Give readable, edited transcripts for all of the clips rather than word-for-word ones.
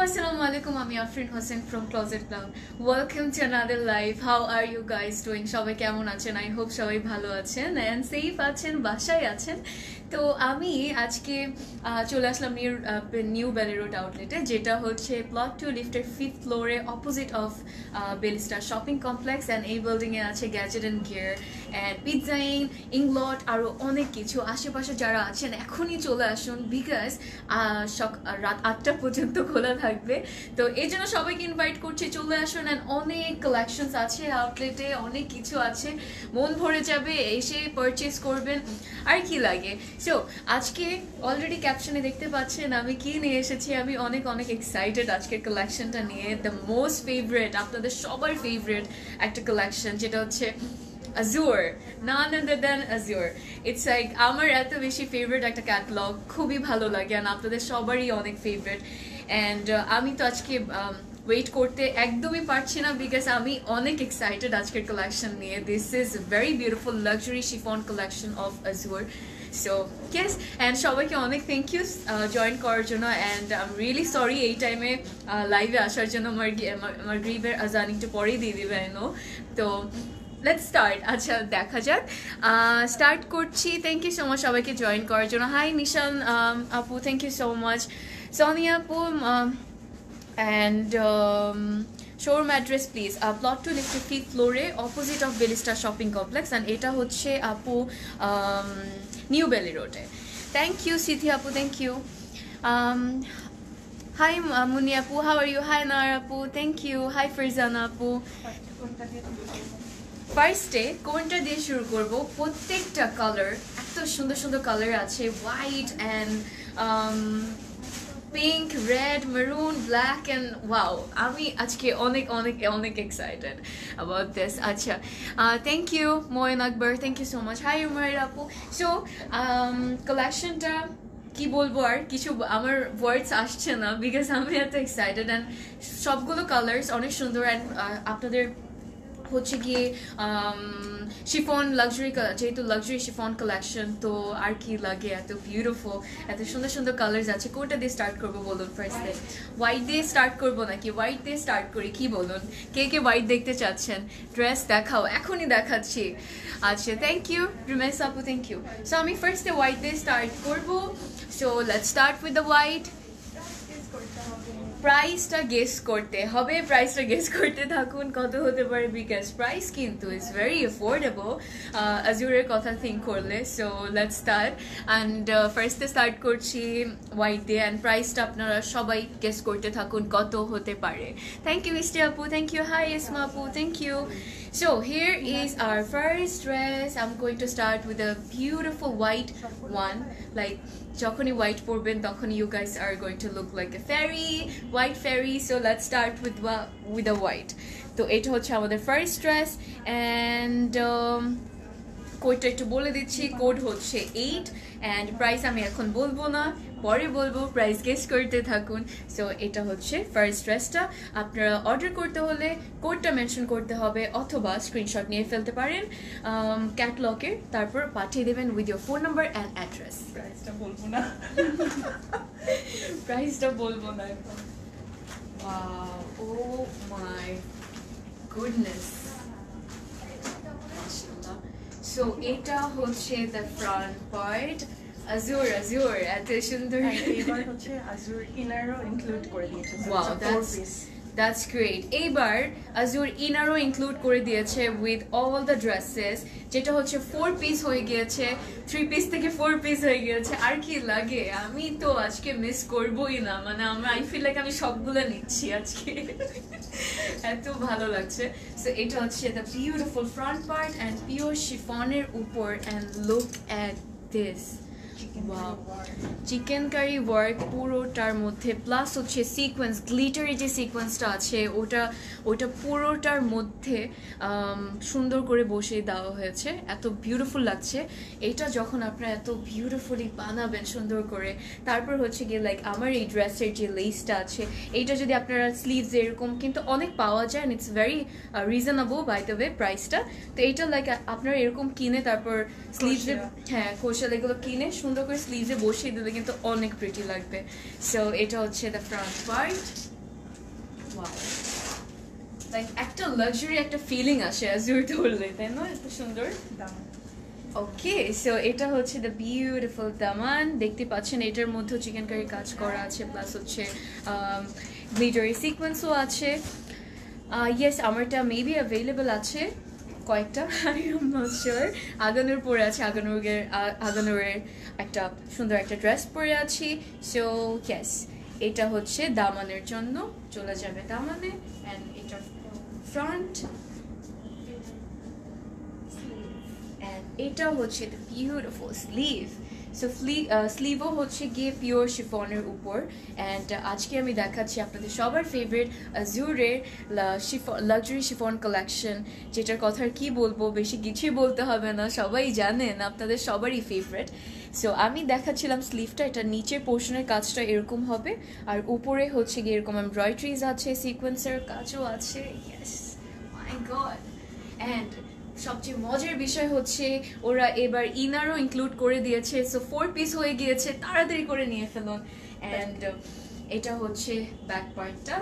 Assalamualaikum, I'm Afrin Hossain from Closet Club. Welcome to another live. How are you guys doing? সবাই কেমন আছেন? I hope সবাই ভালো আছেন and safe আছেন, বাসায় আছেন। তো আমি আজকে চলে আসলাম নিউ বেলি রোড আউটলেটে, যেটা হচ্ছে প্লট 2 লিফটের 5th ফ্লোরে opposite of Bellister shopping complex. And এই বিল্ডিংয়ে আছে gadget and gear and pizza inn, Inglot, আরও অনেক কিছু। আশেপাশে যারা আছেন এখনই চলে আসুন, বিকজ রাত 8টা পর্যন্ত খোলা থাকবে। তো এই জন্য সবাইকে ইনভাইট করছি, চলে আসুন। অ্যান্ড অনেক কালেকশনস আছে আউটলেটে, অনেক কিছু আছে, মন ভরে যাবে, এসে পারচেস করবেন। আর কি লাগে। সো আজকে অলরেডি ক্যাপশনে দেখতে পাচ্ছেন আমি কি নিয়ে এসেছি। আমি অনেক অনেক এক্সাইটেড আজকের কালেকশনটা নিয়ে। দ্য মোস্ট ফেভারিট, আপনাদের সবার ফেভারিট একটা কালেকশন, যেটা হচ্ছে Azure, none other than Azure. It's like আমার এত বেশি ফেভারিট একটা ক্যাটালগ, খুবই ভালো লাগে, আর আপনাদের সবারই অনেক ফেভারিট। অ্যান্ড আমি তো আজকে ওয়েট করতে একদমই পারছি না, বিকজ আমি অনেক এক্সাইটেড আজকের কালেকশন নিয়ে। This is very beautiful luxury chiffon collection of Azure. So yes, and সবাইকে অনেক থ্যাংক ইউ জয়েন করার জন্য। And I am really sorry এই টাইমে লাইভে আসার জন্য। আমার গ্রিভের আজান একটু পরেই দিয়ে দিবে, আই নো। তো লেটস স্টার্ট। আচ্ছা, দেখা যাক, স্টার্ট করছি। থ্যাংক ইউ সো মাচ সবাইকে জয়েন করার জন্য। হাই নিশান আপু, thank you so much. Sonia আপু, and showroom address please, plot 2 লিফটের 5th ফ্লোরে opposite of Bellister shopping complex. And এটা হচ্ছে আপু নিউ বেলি রোডে। থ্যাংক ইউ সিথি আপু, থ্যাংক ইউ। হাই মুনি আপু, হাউ আর ইউ? হাই নার আপু, থ্যাংক ইউ। হাই ফিরজানা আপু। ফার্স্টে কোনটা দিয়ে শুরু করব? প্রত্যেকটা কালার এত সুন্দর সুন্দর কালার আছে, white and pink, red, maroon, black and wow. আমি আজকে অনেক অনেক অনেক এক্সাইটেড অ্যাবাউট দিস। আচ্ছা, thank you Moyen Akbar, thank you so much. Hi Umayer আপু। সো কালেকশনটা কি বলবো, আর কিছু আমার ওয়ার্ডস আসছে না, বিকজ আমি এত এক্সাইটেড। অ্যান্ড সবগুলো কালার্স অনেক সুন্দর। অ্যান্ড আপনাদের হচ্ছে গিয়ে শিফন লাক্সারি, যেহেতু লাক্সারি শিফন কালেকশন, তো আর কি লাগে, এত বিউটিফুল, এত সুন্দর সুন্দর কালার্স আছে। কোনটা দিয়ে স্টার্ট করবো বলুন? ফার্স্টে হোয়াইট দিয়ে স্টার্ট করবো নাকি? হোয়াইট দিয়ে স্টার্ট করি, কি বলুন? কে কে হোয়াইট দেখতে চাচ্ছেন? ড্রেস দেখাও, এখনই দেখাচ্ছি। আচ্ছা, থ্যাংক ইউ রিমেশ আপু, থ্যাংক ইউ। সো আমি ফার্স্টে হোয়াইট দিয়ে স্টার্ট করবো। So let's start with the white. প্রাইসটা গেস করতে হবে, প্রাইসটা গেস করতে থাকুন কত হতে পারে, বিকজ প্রাইস কিন্তু ইজ ভেরি অ্যাফোর্ডেবল Azure-এর কথা থিঙ্ক করলে। So let's start. অ্যান্ড ফার্স্টে স্টার্ট করছি হোয়াইট দিয়ে। অ্যান্ড প্রাইসটা আপনারা সবাই গেস করতে থাকুন কত হতে পারে। থ্যাংক ইউ মিস্টি আপু, থ্যাংক ইউ। হাই ইসমা আপু, thank you. So here is our first dress. I'm going to start with a beautiful white one. Like যখনই white পরবেন তখনই you guys are going to look like a fairy, white fairy. So let's start with a white. তো এটা হচ্ছে আমাদের first dress. And কোডটা একটু বলে দিচ্ছি। কোড হচ্ছে 8 অ্যান্ড প্রাইস আমি এখন বলবো না, পরে বলবো, প্রাইস গেস করতে থাকুন। সো এটা হচ্ছে ফার্স্ট ড্রেসটা। আপনারা অর্ডার করতে হলে কোডটা মেনশন করতে হবে, অথবা স্ক্রিনশট নিয়ে ফেলতে পারেন ক্যাটলগের, তারপর পাঠিয়ে দেবেন with your phone number and address. প্রাইসটা বলবো না, প্রাইসটা বলবো না এখন। ও মাই গুডনেস। সো এটা হচ্ছে দ্য ফ্রন্ট পার্ট। Azure এত সুন্দর। এবার হচ্ছে Azure ইনারও ইনক্লুড করে দিয়েছে। Wow, that's great. এইবার Azure ইনারও ইনক্লুড করে দিয়েছে উইথ অল দ্য ড্রেসেস, যেটা হচ্ছে 4 পিস হয়ে গিয়েছে, 3 পিস থেকে 4 পিস হয়ে গিয়েছে। আর কি লাগে, আমি তো আজকে মিস করবোই না, মানে আই ফিল লাইক আমি সবগুলো নিচ্ছি আজকে, এত ভালো লাগছে। সো এটা হচ্ছে the beautiful front part and pure শিফনের উপর। And look at this, wow, chikankari work পুরোটার মধ্যে, প্লাস হচ্ছে সিকোয়েন্স, গ্লিটারি যে সিকোয়েন্সটা আছে ওটা পুরোটার মধ্যে সুন্দর করে বসিয়ে দেওয়া হয়েছে। এত বিউটিফুল লাগছে এটা যখন আপনারা এত বিউটিফুলি বানাবেন সুন্দর করে। তারপর হচ্ছে গিয়ে লাইক আমার এই ড্রেসের যে লেসটা আছে এইটা যদি আপনারা স্লিভস এরকম কিন্তু অনেক পাওয়া যায়, it's very reasonable by the way প্রাইসটা। তো এইটা লাইক আপনারা এরকম কিনে তারপর স্লিভসে, হ্যাঁ কোশাল এগুলো কিনে সুন্দর করে স্লিভসে বসিয়ে দিলে কিন্তু অনেক প্রিটি লাগবে। সো এটা হচ্ছে the front part. Wow, like একটা লাক্সারি একটা ফিলিং আসে অ্যাজুর ধরলে, তাই না? এত সুন্দর দামান। ওকে, সো এটা হচ্ছে দ্য বিউটিফুল দামান। দেখতে পাচ্ছেন এটার মধ্যেও চিকেন কারি কাজ করা আছে, প্লাস হচ্ছে গ্লিটারি সিকোয়েন্সও আছে। ইয়েস, আমারটা মেবি অ্যাভেলেবল আছে কয়েকটা, আই এম নট শিওর। আগানোর পরে আছে, আগানোরের একটা সুন্দর একটা ড্রেস পরে আছি। সো ইয়েস, এটা হচ্ছে দামানের জন্য চলে যাবে দামানে, অ্যান্ড এটা ফ্রন্ট, অ্যান্ড এটা হচ্ছে দ্য বিউটিফুল স্লিভ। সো স্লিভও হচ্ছে গিয়ে পিওর শিফনের উপর। অ্যান্ড আজকে আমি দেখাচ্ছি আপনাদের সবার ফেভারিট অ্যাজুরের লাক্সারি শিফন কালেকশন, যেটার কথা আর কি বলবো, বেশি কিছুই বলতে হবে না, সবাই জানেন, আপনাদের সবারই ফেভারিট। সো আমি দেখাচ্ছিলাম স্লিভটা, এটা নিচের পোর্শনের কাজটা এরকম হবে, আর উপরে হচ্ছে গিয়ে এরকম এমব্রয়ডারিজ আছে, সিকোয়েন্সের কাজও আছে। Yes, my god. অ্যান্ড সবচেয়ে মজার বিষয় হচ্ছে ওরা এবার ইনারও ইনক্লুড করে দিয়েছে। সো 4 পিস হয়ে গিয়েছে, তাড়াতাড়ি করে নিয়ে ফেলুন। অ্যান্ড এটা হচ্ছে ব্যাক পার্টটা,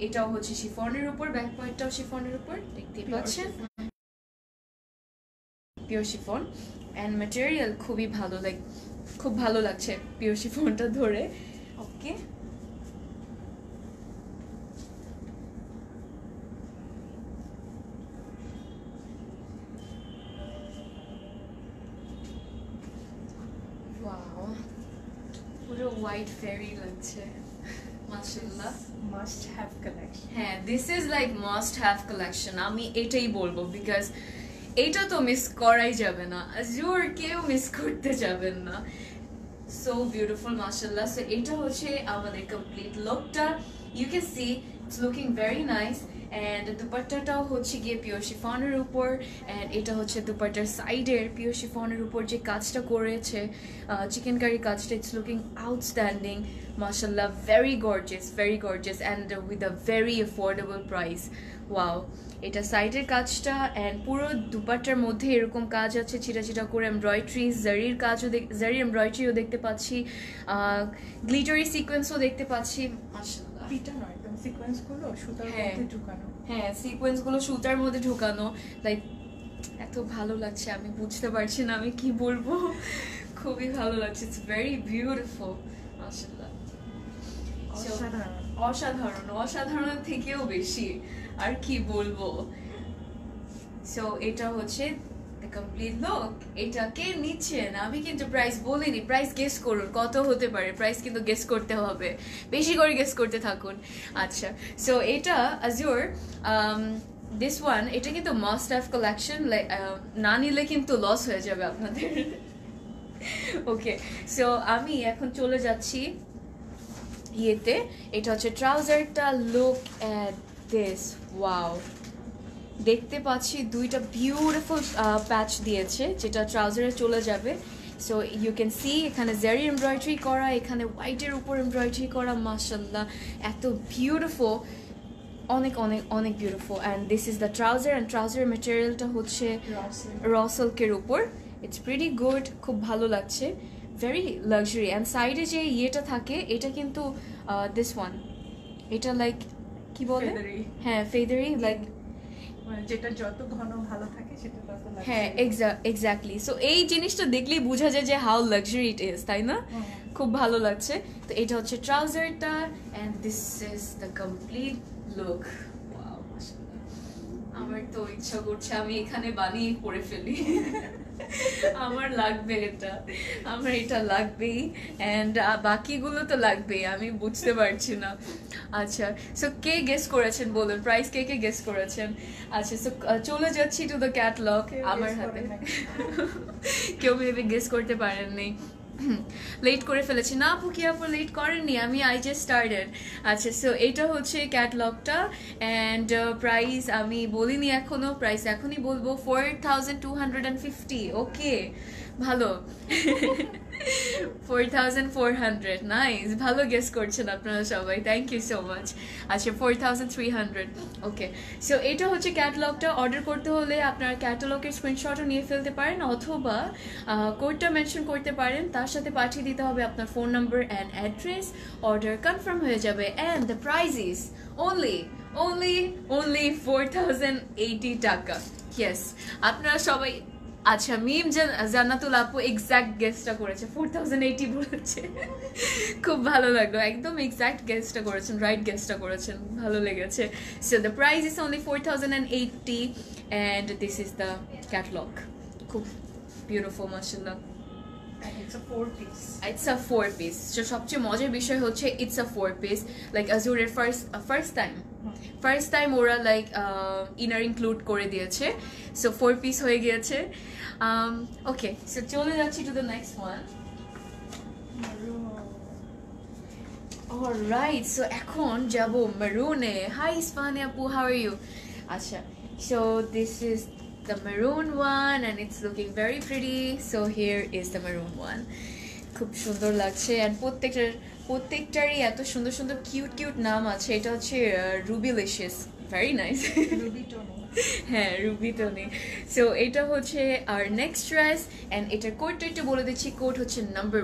এটাও হচ্ছে শিফনের উপর, ব্যাক পার্টটাও শিফনের উপর, দেখতে পাচ্ছেন পিওর শিফন। অ্যান্ড ম্যাটেরিয়াল খুবই ভালো, লাইক খুব ভালো লাগছে পিওর শিফনটা ধরে। ওকে, পুরো হোয়াইট ফেরি লাগছে মাশাআল্লাহ। Must have collection. হ্যাঁ, this is like must have collection, আমি এটাই বলবো, বিকজ এটা তো মিস করাই যাবে না, আজুর কেউ মিস করতে যাবেন না। সো বিউটিফুল মাশাআল্লাহ। সো এটা হচ্ছে আমাদের কমপ্লিট লুকটা, you can see it's looking very nice. And দুপাট্টাটাও হচ্ছে গিয়ে পিওর শিফনের উপর, অ্যান্ড এটা হচ্ছে দুপাট্টার সাইডের পিওর শিফনের উপর যে কাজটা করেছে চিকেন কারি কাজটা, ইটস লুকিং আউটস্ট্যান্ডিং মাশাআল্লাহ, very gorgeous and with a very affordable price. Wow, এটা সাইডের কাজটা, অ্যান্ড পুরো দুপাট্টার মধ্যে এরকম কাজ আছে ছিটা ছিটা করে, এমব্রয়ডারি, জারির কাজও, জারি এমব্রয়ডারিও দেখতে পাচ্ছি, গ্লিটারি সিকোয়েন্সও দেখতে পাচ্ছি মাশাআল্লাহ। পিটা নয়, একদম সিকোয়েন্সগুলো সুতার মধ্যে ঢুকানো। হ্যাঁ, সিকোয়েন্সগুলো সুতার মধ্যে ঢোকানো, লাইক এত ভালো লাগছে, আমি বুঝতে পারছি না আমি কি বলবো, খুবই ভালো লাগছে, ইটস ভেরি বিউটিফুল মাশাআল্লাহ। অসাধারণ, অসাধারণ থেকেও বেশি, আর কি বলবো। সো এটা হচ্ছে কমপ্লিট লুক। এটা কে নিচ্ছেন, আমি কিন্তু প্রাইস বলিনি, প্রাইস গেস করুন কত হতে পারে, প্রাইস কিন্তু গেস করতে হবে, বেশি করে গেস করতে থাকুন। আচ্ছা, সো এটা আজুর দিস ওয়ান, এটা কিন্তু মাস্ট হ্যাভ কালেকশন, না নিলে কিন্তু লস হয়ে যাবে আপনাদের। ওকে, সো আমি এখন চলে যাচ্ছি ইয়েতে, এটা হচ্ছে ট্রাউজারটা, লুক এট দিস, ওয়াও। দেখতে পাচ্ছি দুইটা বিউটিফুল প্যাচ দিয়েছে যেটা ট্রাউজারে চলে যাবে। সো ইউ ক্যান সি এখানে জারি এমব্রয়ডারি করা, এখানে হোয়াইটের উপর এমব্রয়ডারি করা, মাশাআল্লাহ এত বিউটিফুল, অনেক অনেক অনেক beautiful. And this is the trouser, and ট্রাউজারের ম্যাটেরিয়ালটা হচ্ছে র সিল্কের উপর, ইটস প্রিটি গুড, খুব ভালো লাগছে, ভেরি লাক্সারি। অ্যান্ড সাইডে যে ইয়েটা থাকে এটা কিন্তু দিস ওয়ান, এটা লাইক কি বলে, হ্যাঁ ফেদারি, লাইক যেটা যত ঘন ভালো থাকে সেটা তত লাক্সারি। হ্যাঁ, এক্স্যাক্টলি। সো এই জিনিসটা দেখলেই বোঝা যায় যে হাউ লাক্সারি ইট ইজ, তাই না? খুব ভালো লাগছে। তো এটা হচ্ছে ট্রাউজারটা, and this is the complete look. Wow মাশাআল্লাহ, আমার তো ইচ্ছা করছে আমি এখানে বানিয়ে পরে ফেলি। আমার লাগবে এটা, আমার এটা লাগবেই, অ্যান্ড বাকিগুলো তো লাগবেই, আমি বুঝতে পারছি না। আচ্ছা, সো কে গেস করেছেন বলুন, প্রাইস কে কে গেস করেছেন? আচ্ছা, সো চলে যাচ্ছি টু দ্য ক্যাটালগ। আমার হাতে কেউ মেবি গেস করতে পারেননি। লেট করে ফেলেছি না আপু, কি আপু লেট করেননি, আই জাস্ট স্টার্টেড। আচ্ছা, সো এটা হচ্ছে ক্যাটলগটা অ্যান্ড প্রাইস আমি বলিনি এখনো, প্রাইস এখনই বলবো, 4250। ওকে, ভালো। 4400, নাইস, ভালো গেস করছেন আপনারা সবাই, থ্যাংক ইউ সো মাচ। আচ্ছা, 4300। ওকে, সো এটা হচ্ছে ক্যাটালগটা। অর্ডার করতে হলে আপনারা ক্যাটালগের স্ক্রিনশটও নিয়ে ফেলতে পারেন অথবা কোডটা মেনশন করতে পারেন, তার সাথে পাঠিয়ে দিতে হবে আপনার phone number and address, order confirm হয়ে যাবে and the price is only 4080 টাকা। ইয়েস, আপনারা সবাই, আচ্ছা মিম জান্নাতুল আপু এক্সাক্ট গেসটা করেছে, 4080 বলেছে। খুব ভালো লাগলো, একদম এক্সাক্ট গেসটা করেছেন, রাইট গেসটা করেছেন, ভালো লেগেছে। So the price is only 4080 and this is the catalogue. খুব বিউটিফুল, মাশাআল্লাহ। It's a 4-piece. It's a 4-piece. So সবচেয়ে মজার বিষয় হচ্ছে it's a 4-piece. Like Azureর first time ওরা like inner include করে দিয়েছে, so 4-piece হয়ে গিয়েছে। Okay, so চলে যাচ্ছি to the next one. Alright, so এখন যাব maroon-এ। Hi Isfahani আপু, how are you? আচ্ছা, so this is the maroon one and it's looking very pretty, so here is the maroon one. খুব সুন্দর লাগছে and প্রত্যেকটারই এত সুন্দর সুন্দর কিউট নাম আছে। এটা হচ্ছে রুবিলিশিয়াস, ভেরি নাইস, Ruby Tony. হ্যাঁ রুবি টনি। সো এটা হচ্ছে আর নেক্সট ড্রেস অ্যান্ড এটার কোডটা একটু বলে দিচ্ছি, কোড হচ্ছে নাম্বার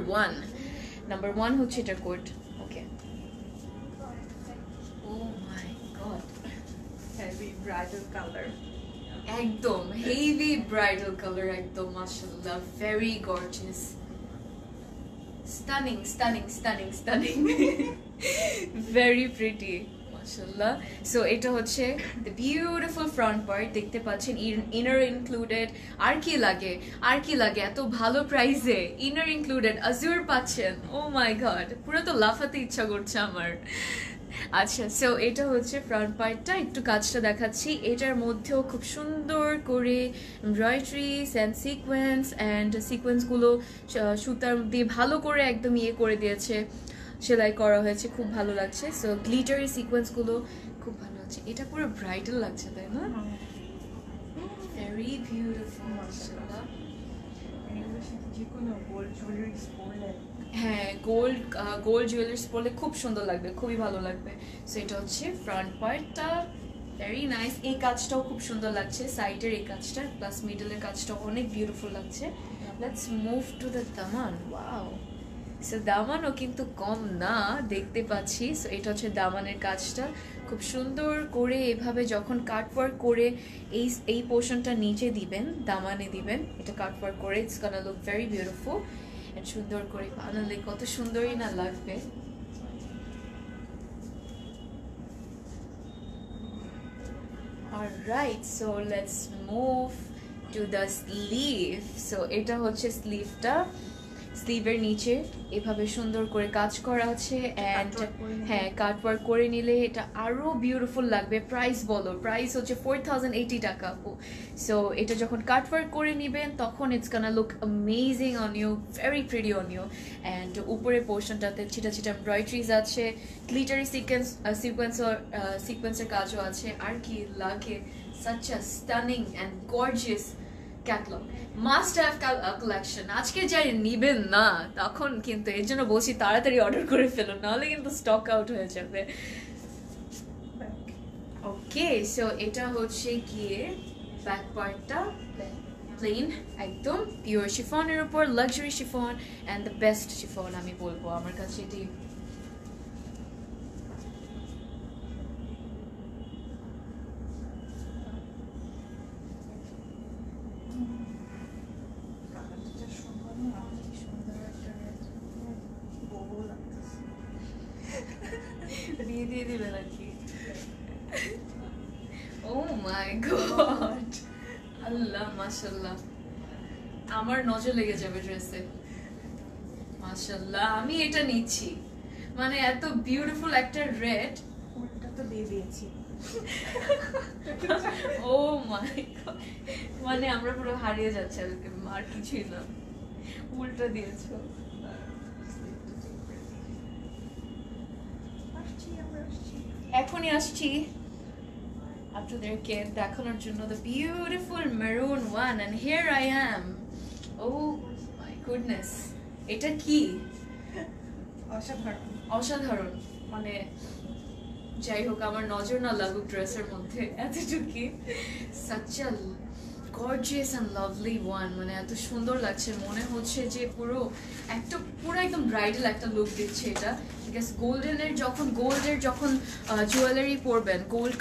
1 হচ্ছে এটার code. Okay, O my god, Heavy bridal color. একদম হেভি ব্রাইডাল কালার, একদম মাশাআল্লাহ, very gorgeous, stunning, very pretty, মাশাআল্লাহ। সো এটা হচ্ছে দ্য বিউটিফুল ফ্রন্ট পার্ট, দেখতে পাচ্ছেন ইনার ইনক্লুডেড। আর কি লাগে এত ভালো প্রাইসে ইনার ইনক্লুডেড আজুর পাচ্ছেন, ও মাই গড, পুরো তো লাফাতে ইচ্ছা করছে আমার। আচ্ছা, সো এটা হচ্ছে ফ্রন্ট পার্টটা, একটু কাজটা দেখাচ্ছি। এটার মধ্যেও খুব সুন্দর করে এমব্রয়ডারিজ অ্যান্ড সিকোয়েন্সগুলো সুতার দিয়ে ভালো করে একদম করে দিয়েছে, সেলাই করা হয়েছে, খুব ভালো লাগছে। সো গ্লিটারি সিকোয়েন্সগুলো খুব ভালো লাগছে, এটা পুরো ব্রাইডাল লাগছে, তাই না? ভেরি বিউটিফুল, মাশাআল্লাহ। যে কোনো গোল্ড জুয়েলারিজ পরলে, হ্যাঁ, গোল্ড জুয়েলারিস পরলে খুব সুন্দর লাগবে, খুবই ভালো লাগবে। সো এটা হচ্ছে ফ্রন্ট পার্টটা, ভেরি নাইস। এই কাজটাও খুব সুন্দর লাগছে, সাইডের এই কাজটা প্লাস মিডলের কাজটাও অনেক বিউটিফুল লাগছে। Let's move to the Daman. Wow, so দামানও কিন্তু কম না, দেখতে পাচ্ছি। সো এটা হচ্ছে দামানের কাজটা, খুব সুন্দর করে এভাবে যখন কাটওয়ার্ক করে এই পোর্শনটা নিচে দিবেন, দামানে দিবেন, এটা কাটওয়ার্ক করে, it's gonna look very beautiful. সুন্দর করে বানালে কত সুন্দরই না লাগবে। Alright, so let's move to the sleeve. So এটা হচ্ছে স্লিভটা, স্লিভের নিচে এভাবে সুন্দর করে কাজ করা আছে অ্যান্ড হ্যাঁ কাটওয়ার্ক করে নিলে এটা আরো বিউটিফুল লাগবে। প্রাইস বলো, প্রাইস হচ্ছে 4080 টাকা। সো এটা যখন কাটওয়ার্ক করে নেবেন তখন it's gonna look amazing on you, very pretty on you. And উপরের পোর্শনটাতে ছিটা এমব্রয়ডারিজ আছে, গ্লিটারি সিকোয়েন্সের কাজও আছে। আর কি লাগে, such a stunning and gorgeous catalogue, must have collection. আজকে যাই নিবেন না তখন কিন্তু, এর জন্য বলছি তাড়াতাড়ি অর্ডার করে ফেলুন, নাহলে কিন্তু স্টক আউট হয়ে যাবে। ওকে, সো এটা হচ্ছে গিয়ে ব্যাক পার্টটা, প্লেন একদম পিওর শিফনের উপর, luxury chiffon and the best chiffon আমি বলবো, আমার কাছে এটি। দিয়ে দিবেন আর কি। ও মাই গড, আল্লাহ, মাশাআল্লাহ, আমার নজর লেগে যাবে ড্রেসে, মাশাআল্লাহ। আমি এটা নিচ্ছি, মানে এত বিউটিফুল একটা রেড, উল্টা তো দিয়ে দিয়েছি। ও মাই গড, মানে আমরা পুরো হারিয়ে যাচ্ছে, আর কিছুই না, উল্টা দিয়েছো, এখনই আসছি আপনাদেরকে দেখানোর জন্য the beautiful maroon one and here I am. Oh my goodness, এটা কি অসাধারণ। অসাধারণ, মানে যাই হোক আমার নজর না লাগুক ড্রেসের মধ্যে এতটুকুই। such a gorgeous and lovely one, মানে এত সুন্দর লাগছে, মনে হচ্ছে যে পুরো একদম ব্রাইডাল একটা লুক দিচ্ছে এটা। বিকজ গোল্ডের যখন জুয়েলারি পরবেন, গোল্ড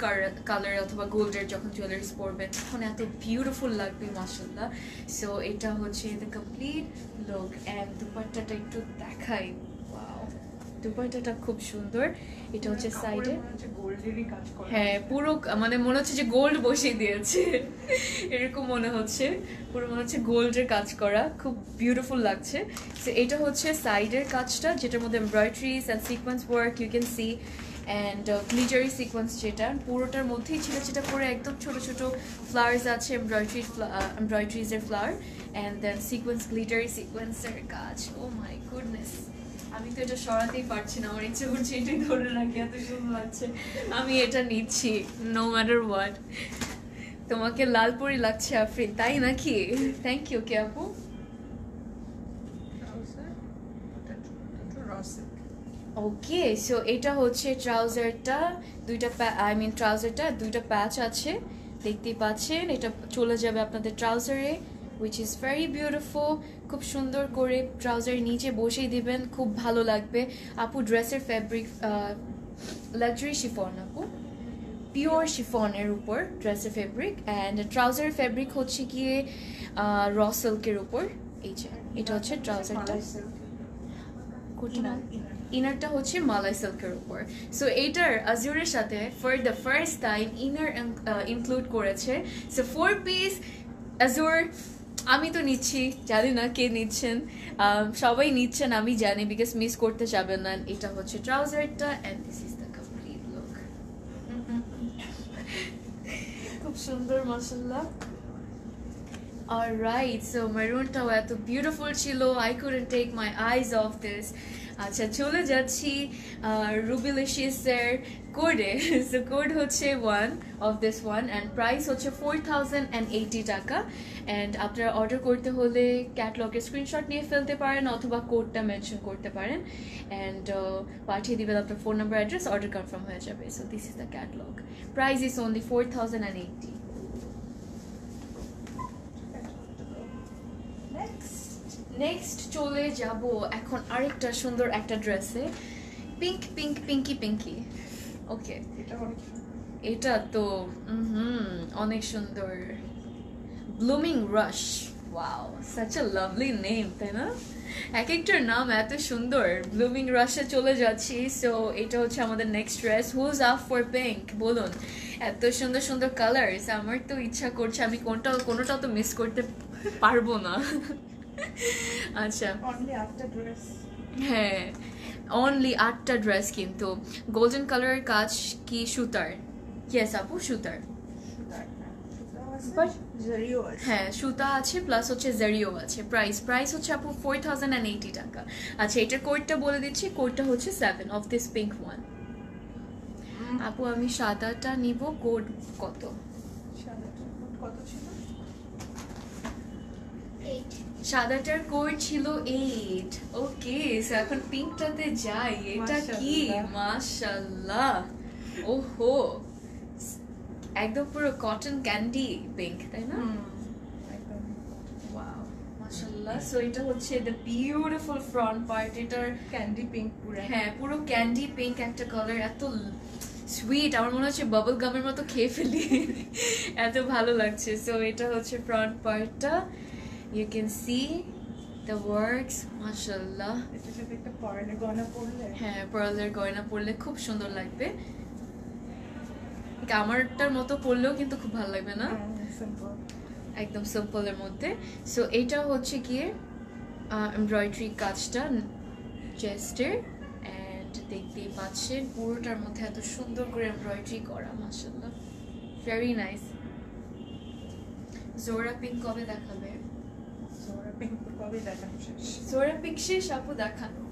কালার অথবা গোল্ডের যখন জুয়েলারিস পরবেন তখন এত বিউটিফুল লাগবে মাশাআল্লাহ। সো এটা হচ্ছে দ্য কমপ্লিট লুক অ্যান্ড দুপাট্টাটা একটু দেখাই। ওয়াও, দুপাট্টাটা খুব সুন্দর। এটা হচ্ছে সাইডে গোল্ডেরই কাজ করা। হ্যাঁ, পুরো মানে মনে হচ্ছে যে গোল্ড বসিয়ে দিয়েছে এরকম মনে হচ্ছে, পুরো মনে হচ্ছে গোল্ডের কাজ করা, খুব বিউটিফুল লাগছে। সো এটা হচ্ছে সাইডের কাজটা যেটার মধ্যে embroideries and sequence work you can see and glittery sequence, যেটা পুরোটার মধ্যেই ছিটা করে একদম ছোট ছোট ফ্লাওয়ার্স আছে, এমব্রয়ডারিজের flower and then sequence, glittery সিকোয়েন্সের কাজ। ও মাই গুডনেস, আমি তো এটা সরাতেই পারছি না, আমার ইচ্ছে করছে এটাই ধরে রাখি, এত সুন্দর লাগছে। আমি এটা নিচ্ছি নো ম্যাটার হোয়াট। তোমাকে লালপরি লাগছে আফরিন, তাই নাকি? থ্যাংক ইউ কে আপু। ওকে, সো এটা হচ্ছে ট্রাউজারটা, দুইটা প্যাচ আছে দেখতেই পাচ্ছেন। এটা চলে যাবে আপনাদের ট্রাউজারে, which is very beautiful. খুব সুন্দর করে ট্রাউজারের নিচে বসিয়ে দিবেন, খুব ভালো লাগবে। আপু ড্রেসের ফ্যাব্রিক লাক্সারি শিফন, আপু পিওর শিফনের উপর ড্রেসের ফেব্রিক অ্যান্ড ট্রাউজারের ফেব্রিক হচ্ছে গিয়ে র সিল্কের উপর। এই যে এটা হচ্ছে ট্রাউজারটা, ইনারটা হচ্ছে মালাই সিল্কের উপর। সো এইটার আজুরের সাথে for the first time inner include করেছে। সো 4 পিস আজুর আমি তো নিচ্ছি, জানি না কে নিচ্ছেন, সবাই নিচ্ছেন আমি জানি, বিকজ মিস করতে যাবেন না। এটা হচ্ছে ট্রাউজারটা and this is the complete look. খুব সুন্দর মাশাআল্লাহ। অলরাইট, সো মেরুনটাও এত বিউটিফুল ছিল, I couldn't take my eyes off this. আচ্ছা, চলে যাচ্ছি রুবিলিশিয়াসের কোডে। সো কোড হচ্ছে 1 of this one and price হচ্ছে 4080 টাকা। অ্যান্ড আপনারা অর্ডার করতে হলে ক্যাটলগের স্ক্রিনশট নিয়ে ফেলতে পারেন অথবা কোডটা মেনশন করতে পারেন অ্যান্ড পাঠিয়ে দিবেন আপনার phone number, address, order confirm হয়ে যাবে। So this is the catalogue, price is only 4080। Next চলে যাব এখন আরেকটা সুন্দর একটা ড্রেসে, পিঙ্কি। ওকে, এটা তো অনেক সুন্দর, blooming rush. Wow, such a lovely name, তাই না? এক একটার নাম এত সুন্দর। ব্লুমিং রাশে চলে যাচ্ছি। সো এটা হচ্ছে আমাদের next dress. Who's up for pink, বলুন। এত সুন্দর সুন্দর কালার্স, আমার তো ইচ্ছা করছে আমি কোনোটাও তো মিস করতে পারবো না। আচ্ছা, হ্যাঁ, অনলি 8টা ড্রেস, কিন্তু গোল্ডেন কালারের কাজ কি সুতার? ইয়েস আপু, সুতার, হ্যাঁ সুতা আছে প্লাস হচ্ছে জারিও আছে। প্রাইস হচ্ছে আপু 4080 টাকা। আচ্ছা, এটার কোডটা বলে দিচ্ছি, কোডটা হচ্ছে 7 অফ দিস পিঙ্ক ওয়ান। আপু আমি সাদাটা নিব, কোড কত? সাদাটার কোড ছিল 8। ওকে, সো এখন পিঙ্কটাতে যাই। এটা কি মাশাআল্লাহ, ওহো, একদম পুরো কটন ক্যান্ডি পিঙ্ক, তাই না? ওয়াও মাশাআল্লাহ। সো এটা হচ্ছে দ্য বিউটিফুল ফ্রন্ট পার্ট, এটার ক্যান্ডি পিঙ্ক পুরো, হ্যাঁ পুরো ক্যান্ডি পিঙ্ক একটা কালার, এত সুইট, আমার মনে হচ্ছে বাবল গামের মতো খেয়ে ফেলি, এত ভালো লাগছে। সো এটা হচ্ছে ফ্রন্ট পার্টটা, you can see the works, mashallah. এটার সাথে একটা পার্লের গয়না পরলে, হ্যাঁ পার্লের গয়না পরলে খুব সুন্দর লাগবে। আমারটার মতো পরলেও কিন্তু খুব ভালো লাগবে না, একদম সিম্পলের মধ্যে। সো এটা হচ্ছে গিয়ে এমব্রয়ডারি কাজটা চেস্টের, অ্যান্ড দেখতেই পাচ্ছেন পুরোটার মধ্যে এত সুন্দর করে এমব্রয়ডারি করা, মাশাআল্লাহ, ভেরি নাইস। জোরা পিঙ্ক কবে দেখাবে? জোরা পিঙ্ক কবে দেখানো শেষ? জোরা পিঙ্ক শেষ আপু দেখানো।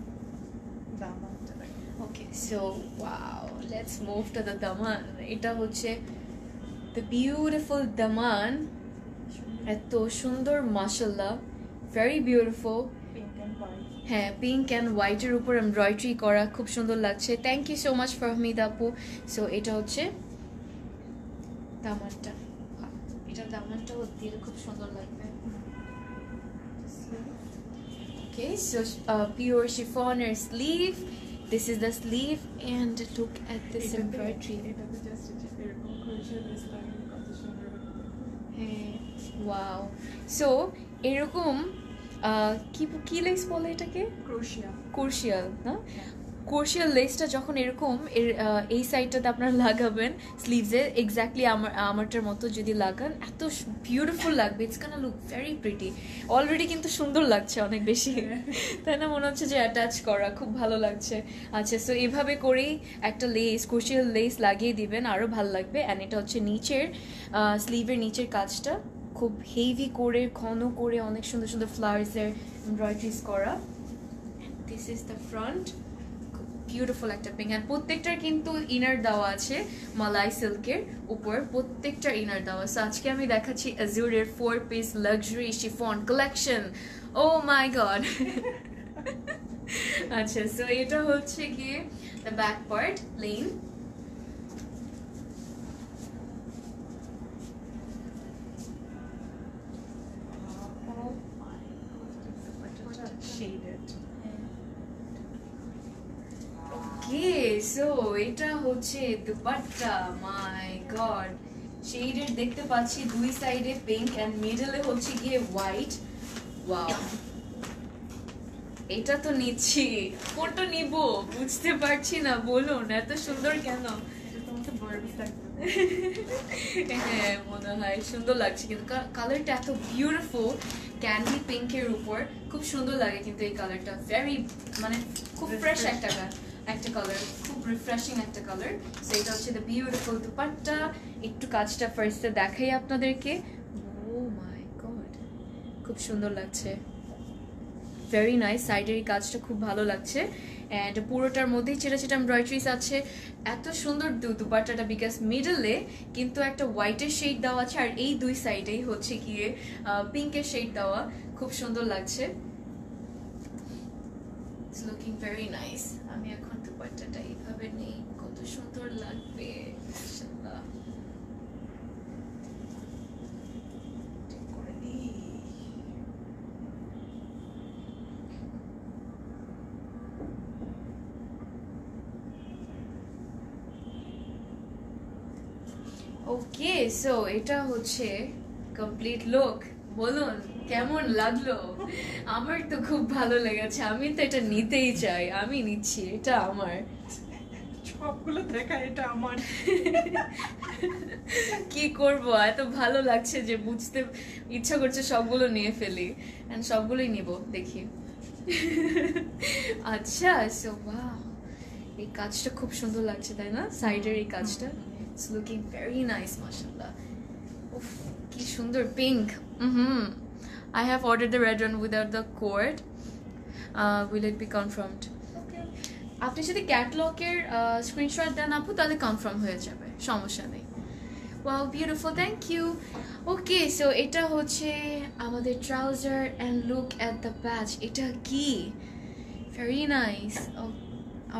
Okay so wow let's move to the দামান এটা হচ্ছে দ্য বিউটিফুল দামান এত সুন্দর মাশাআল্লাহ very beautiful pink and white. হ্যাঁ পিঙ্ক অ্যান্ড হোয়াইটের উপর এমব্রয়ডারি করা খুব সুন্দর লাগছে thank you so much Fahmid আপু সো এটা হচ্ছে দামানটা এটা দামানটাও দিলে খুব সুন্দর লাগবে okay so pure chiffoner sleeve this is the sleeve and look at this embroidery এটাতে জাস্ট এরকম ক্রোশিয়া লেস লাগানো কত সুন্দর। হ্যাঁ ওয়াও সো এরকম কি কি লেস বলে এটাকে ক্রোশিয়া। কোর্শিয়াল না কোর্শিয়াল লেসটা যখন এরকম এই সাইডটাতে আপনারা লাগাবেন স্লিভসে এক্স্যাক্টলি আমারটার মতো যদি লাগান এত বিউটিফুল লাগবে ইটস কানা লুক ভেরি প্রিটি অলরেডি কিন্তু সুন্দর লাগছে অনেক বেশি তাই না মনে হচ্ছে যে অ্যাটাচ করা খুব ভালো লাগছে আচ্ছা সো এভাবে করেই একটা লেস কোর্শিয়াল লেস লাগিয়ে দিবেন আরও ভালো লাগবে অ্যান্ড এটা হচ্ছে নিচের স্লিভের নিচের কাজটা খুব হেভি করে ঘন করে অনেক সুন্দর সুন্দর ফ্লাওয়ার্সের এমব্রয়ডারিজ করা this is the front beautiful একটা পিঙ্ক অ্যান্ড প্রত্যেকটার কিন্তু ইনার দেওয়া আছে মালাই সিল্কের উপর প্রত্যেকটার ইনার দেওয়া সো আজকে আমি দেখাচ্ছি অ্যাজুরের 4 piece luxury chiffon collection oh my god আচ্ছা সো এটা হচ্ছে গিয়ে the back part plain shaded. Okay so এটা হচ্ছে দুপাট্টা মাই গড শেডেড দেখতে পাচ্ছি দুই সাইডে পিঙ্ক এন্ড মিডলে হচ্ছে গিয়ে হোয়াইট ওয়াও এটা তো নিচ্ছি কোনটা নিব বুঝতে পারছি না বলুন এত সুন্দর কেন এটা তো আমাকে বারবি লাগবে। হ্যাঁ মনে হয় সুন্দর লাগছে কিন্তু কালারটা এত বিউটিফুল ক্যান্ডি পিঙ্কের উপর খুব সুন্দর লাগে কিন্তু এই কালারটা ভেরি মানে খুব ফ্রেশ একটা কালার খুব রিফ্রেশিং একটা কালার সো এটা হচ্ছে দ্য বিউটিফুল দুপাট্টা একটু কাজটা ফার্স্টে দেখাই আপনাদেরকে ও মাই গড খুব সুন্দর লাগছে ভেরি নাইস সাইডের এই কাজটা খুব ভালো লাগছে অ্যান্ড পুরোটার মধ্যেই ছেটা ছেটা এমব্রয়ডারিজ আছে এত সুন্দর দুপাট্টাটা বিকজ মিডলে কিন্তু একটা হোয়াইটের শেড দেওয়া আছে আর এই দুই সাইডেই হচ্ছে গিয়ে পিঙ্কের শেড দেওয়া খুব সুন্দর লাগছে ইটস লুকিং ভেরি নাইস আমি এখন দুপাট্টাটা এইভাবে নেই কত সুন্দর লাগবে মাশাআল্লাহ ঠিক করে নিই। ওকে সো এটা হচ্ছে কমপ্লিট লুক বলুন কেমন লাগলো আমার তো খুব ভালো লেগেছে আমি তো এটা নিতেই চাই আমি নিচ্ছি এটা আমার সবগুলো দেখা এটা আমার। কি করব এত ভালো লাগছে যে বুঝতে ইচ্ছা করছে সবগুলো নিয়ে ফেলি এন্ড সবগুলোই নিব দেখি আচ্ছা সো ওয়াও এই কাজটা খুব সুন্দর লাগছে তাই না সাইডের এই কাজটা ইটস লুকিং ভেরি নাইস মাশাআল্লাহ উফ কি সুন্দর pink I have ordered the red one without the cord. Will it be confirmed? Okay. আপনি যদি ক্যাটালগের স্ক্রিনশট দেন আপু তাহলে কনফার্ম হয়ে যাবে সমস্যা নেই wow beautiful thank you okay so এটা হচ্ছে আমাদের trouser and look at the patch এটা কি ভেরি নাইস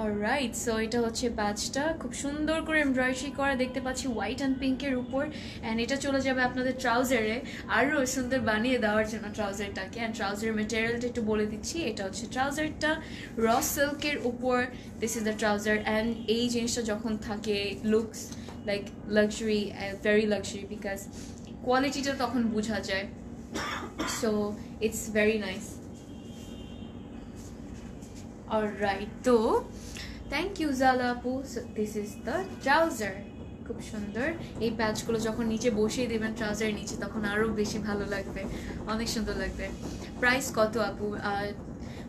অলরাইট সো এটা হচ্ছে প্যাচটা খুব সুন্দর করে এমব্রয়ডারি করা দেখতে পাচ্ছি হোয়াইট অ্যান্ড পিঙ্কের উপর অ্যান্ড এটা চলে যাবে আপনাদের ট্রাউজারে আরও সুন্দর বানিয়ে দেওয়ার জন্য ট্রাউজারটাকে অ্যান্ড ট্রাউজারের মেটেরিয়ালটা একটু বলে দিচ্ছি এটা হচ্ছে ট্রাউজারটা র সিল্কের উপর this is the trouser and এই জিনিসটা যখন থাকে looks like luxury very luxury because কোয়ালিটিটা তখন বোঝা যায় so it's very nice alright তো থ্যাংক ইউ জালা আপু দিস ইজ দ্য ট্রাউজার খুব সুন্দর এই প্যাচগুলো যখন নিচে বসিয়ে দেবেন ট্রাউজারের নিচে তখন আরও বেশি ভালো লাগবে অনেক সুন্দর লাগবে প্রাইস কত আপু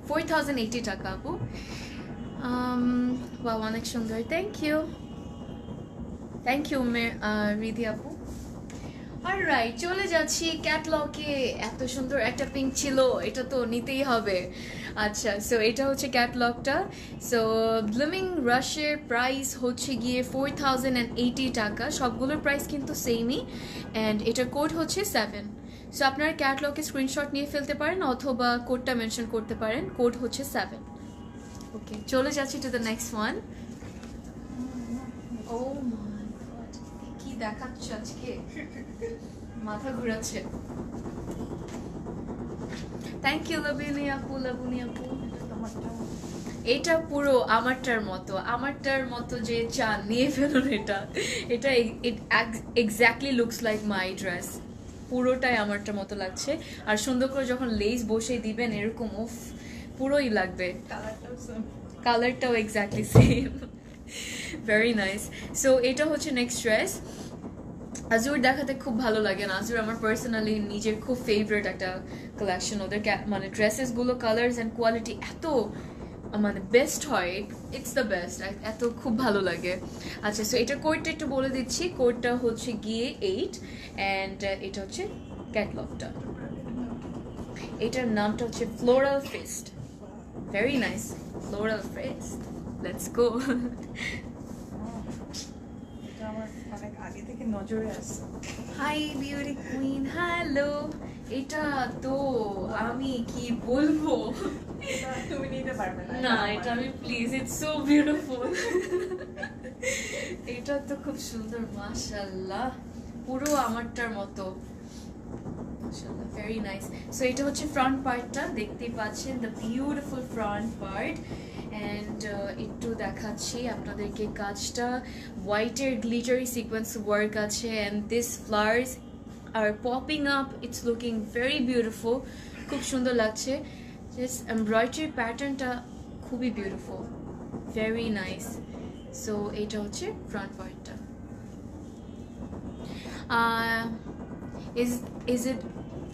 4080 টাকা আপু বা অনেক সুন্দর থ্যাংক ইউ রিধি আপু অলরাইট চলে যাচ্ছি ক্যাটলগে এত সুন্দর একটা পিঙ্ক ছিল এটা তো নিতেই হবে আচ্ছা, সো এটা হচ্ছে ক্যাটলগটা। সো ব্লুমিং রাশের প্রাইস হচ্ছে গিয়ে 4080 টাকা। সবগুলোর প্রাইস কিন্তু সেমই, অ্যান্ড এটার কোড হচ্ছে 7। সো আপনারা ক্যাটলগে স্ক্রিনশট নিয়ে ফেলতে পারেন অথবা কোডটা মেনশন করতে পারেন, কোড হচ্ছে 7। ওকে, চলে যাচ্ছি to the next one. Oh my god, কি দেখাচ্ছ আজকে, মাথা ঘুরাচ্ছে। থ্যাংক ইউ লাবণী আপু, লাবণী আপু। এটা পুরো আমারটার মতো যে চান নিয়ে ফেলুন। এটা exactly looks like my dress. পুরোটাই আমারটার মতো লাগছে, আর সুন্দর করে যখন লেস বসে দিবেন এরকম, উফ, পুরোই লাগবে। কালারটাও exactly same, very nice. So এটা হচ্ছে নেক্সট ড্রেস। আজুর দেখাতে খুব ভালো লাগে না, আজুর আমার পার্সোনালি নিজের খুব ফেভারিট একটা কালেকশন। ওদের মানে ড্রেসেসগুলো কালার্স অ্যান্ড কোয়ালিটি এত মানে বেস্ট হয়, ইটস দ্য বেস্ট, এত খুব ভালো লাগে। আচ্ছা, সো এটার কোডটা একটু বলে দিচ্ছি। কোডটা হচ্ছে গিয়ে 8, অ্যান্ড এটা হচ্ছে ক্যাটলগটা। এটার নামটা হচ্ছে floral fest. Very nice, floral fest, let's go. আগে থেকে নজরে আসছে। Hi beauty queen, hello. এটা তো আমি কি বলবো, তুমি নিতে পারবে না এটা আমি প্লিজ, ইটস সো বিউটিফুল। এটা তো খুব সুন্দর, মাশাআল্লাহ, পুরো আমারটার মতো, মাশাআল্লাহ, ভেরি নাইস। সো এটা হচ্ছে ফ্রন্ট পার্টটা, দেখতেই পাচ্ছেন the beautiful front part. And একটু দেখাচ্ছি আপনাদেরকে কাজটা, হোয়াইটের গ্লিটারি সিকোয়েন্স ওয়ার্ক আছে, and this flowers are popping up, it's looking very beautiful, খুব সুন্দর লাগছে। জাস্ট এমব্রয়ডারি প্যাটার্নটা খুবই বিউটিফুল, ভেরি নাইস। সো এটা হচ্ছে ফ্রন্ট পার্টটা। Is it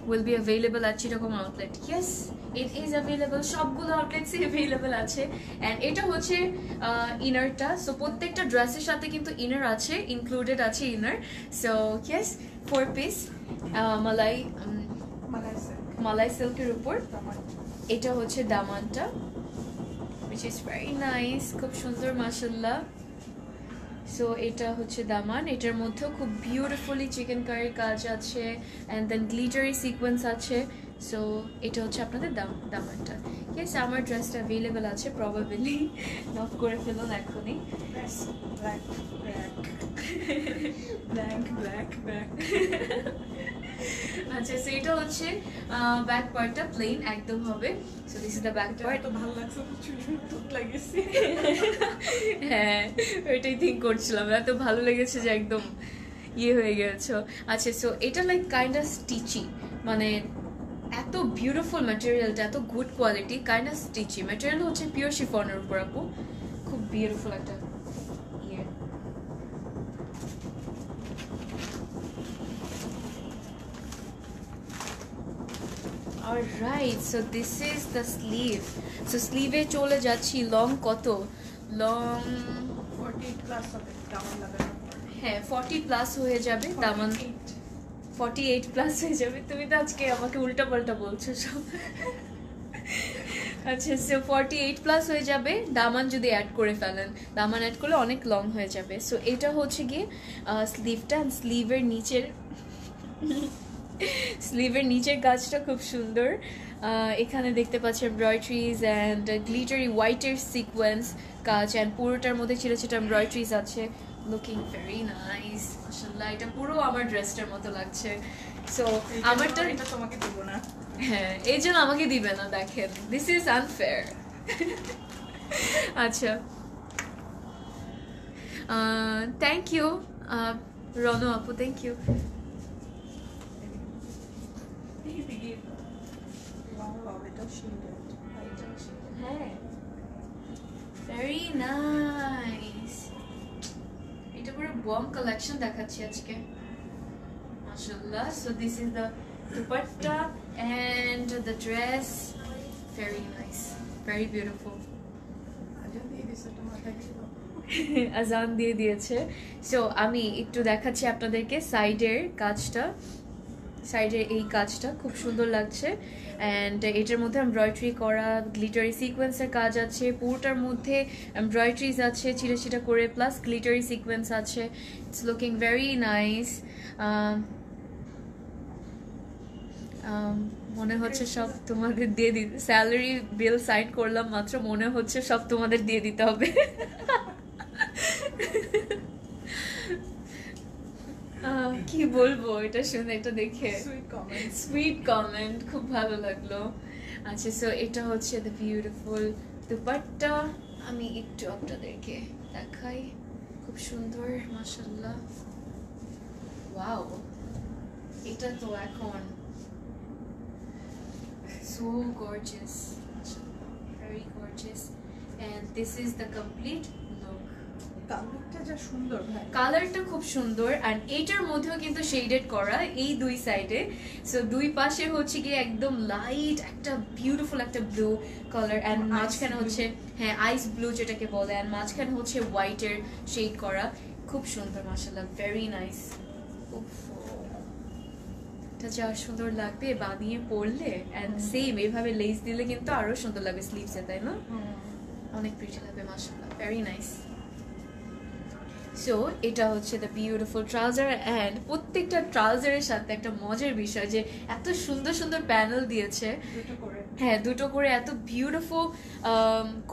will be available at Chittagong outlet? Yes, it is available. সবগুলো আউটলেটসে available আছে। and এটা হচ্ছে ইনারটা। সো প্রত্যেকটা ড্রেসের সাথে কিন্তু ইনার আছে, ইনক্লুডেড আছে ইনার। সো ইয়েস, 4 পিস মালাই সিল্কের উপর। এটা হচ্ছে দামানটা, which is very nice, খুব সুন্দর, মাশাআল্লাহ। সো এটা হচ্ছে দামান, এটার মধ্যেও খুব বিউটিফুলি চিকেন কারির কাজ আছে, অ্যান্ড দেন গ্লিটারি সিকোয়েন্স আছে। সো এটা হচ্ছে আপনাদের দামানটা। ইয়েস, আমার ড্রেসটা অ্যাভেলেবেল আছে, প্রবাবলি নক করে ফেলুন এখনই। আচ্ছা, সো এটা হচ্ছে ব্যাক পার্টটা প্লেন একদম হবে। So this is the back part. তো ভালো লাগছে, চুল লাগিয়েছি। হ্যাঁ, ওইটাই থিঙ্ক করছিলাম, এত ভালো লেগেছে যে একদম ইয়ে হয়ে গেছে। আচ্ছা, সো এটা লাইক কাইন্ড অফ স্টিচি, মানে এত বিউটিফুল ম্যাটেরিয়ালটা, এত good quality, kind of stitchy material হচ্ছে পিওর শিফনের উপর আপু, খুব বিউটিফুল একটা ইয়ে। Alright, so this is the sleeve. So sleeve এ চলে যাচ্ছি। লং কত? লং 40 প্লাস হবে দামান লাগানোর পর। হ্যাঁ, 40 প্লাস হয়ে যাবে দামান, 48 প্লাস হয়ে যাবে। তুমি তো আজকে আমাকে উল্টা পাল্টা বলছো সব। আচ্ছা, সো 48 প্লাস হয়ে যাবে দামান যদি অ্যাড করে ফেলেন, দামান অ্যাড করলে অনেক লং হয়ে যাবে। সো এটা হচ্ছে গিয়ে স্লিভটা, স্লিভের নিচের কাজটা খুব সুন্দর। এখানে দেখতে পাচ্ছি এমব্রয়ডারিজ অ্যান্ড গ্লিটারি হোয়াইটের সিকোয়েন্স কাজ, অ্যান্ড পুরোটার মধ্যে ছোটো ছোটো এমব্রয়ডারিজ আছে, লুকিং ভেরি নাইস, মাশাআল্লাহ। এটা পুরো আমার ড্রেসটার মতো লাগছে। সো আমারটা এটা তোমাকে দিব না, হ্যাঁ, এই জন্য আমাকে দিবে না, দেখেন, দিস ইজ আনফেয়ার। আচ্ছা, থ্যাংক ইউ রনু আপু, থ্যাংক ইউ। হ্যাঁ, ভেরি নাইস। এটা পুরো বম কালেকশন দেখাচ্ছি আজকে, মাশাআল্লাহ। So this is the dupatta and the dress, very nice, very beautiful. আজান দিয়ে দিয়েছে। সো আমি একটু দেখাচ্ছি আপনাদেরকে সাইডের কাজটা। সাইডে এই কাজটা খুব সুন্দর লাগছে অ্যান্ড এটার মধ্যে এমব্রয়ডারি করা গ্লিটারি সিকোয়েন্সের কাজ আছে পুরোটার মধ্যে এমব্রয়ডারিজ আছে ছিটা ছিটা করে প্লাস গ্লিটারি সিকোয়েন্স আছে ইটস লুকিং ভেরি নাইস মনে হচ্ছে সব তোমাদের দিয়ে দিতে স্যালারি বিল সাইন করলাম মাত্র মনে হচ্ছে সব তোমাদের দিয়ে দিতে হবে কি বলবো এটা শুনে এটা দেখে সুইট কমেন্ট খুব ভালো লাগলো আচ্ছা সো এটা হচ্ছে দ্য বিউটিফুল দুপাট্টা আমি একটু আপনাদেরকে দেখাই খুব সুন্দর মাশাআল্লাহ ওয়াও এটা তো এখন so gorgeous very gorgeous and this is the complete look কালারটা যা সুন্দর ভাই কালারটা খুব সুন্দর and এটার মধ্যেও কিন্তু শেডেড করা এই দুই সাইডে সো দুই পাশে হচ্ছে কি একদম লাইট একটা বিউটিফুল একটা ব্লু কালার and মাঝখানে হচ্ছে হ্যাঁ আইস ব্লু যেটাকে বলে and মাঝখানে হচ্ছে হোয়াইটের শেড করা খুব সুন্দর মাশাআল্লাহ ভেরি নাইস এটা যা সুন্দর লাগবে বানিয়ে পরলে and সেম এইভাবে লেস দিলে কিন্তু আরো সুন্দর লাগবে স্লিভসে তাই না অনেক প্রিটি লাগবে মাশাআল্লাহ ভেরি নাইস সো এটা হচ্ছে দ্য বিউটিফুল ট্রাউজার অ্যান্ড প্রত্যেকটা ট্রাউজারের সাথে একটা মজার বিষয় যে এত সুন্দর সুন্দর প্যানেল দিয়েছে হ্যাঁ দুটো করে এত বিউটিফুল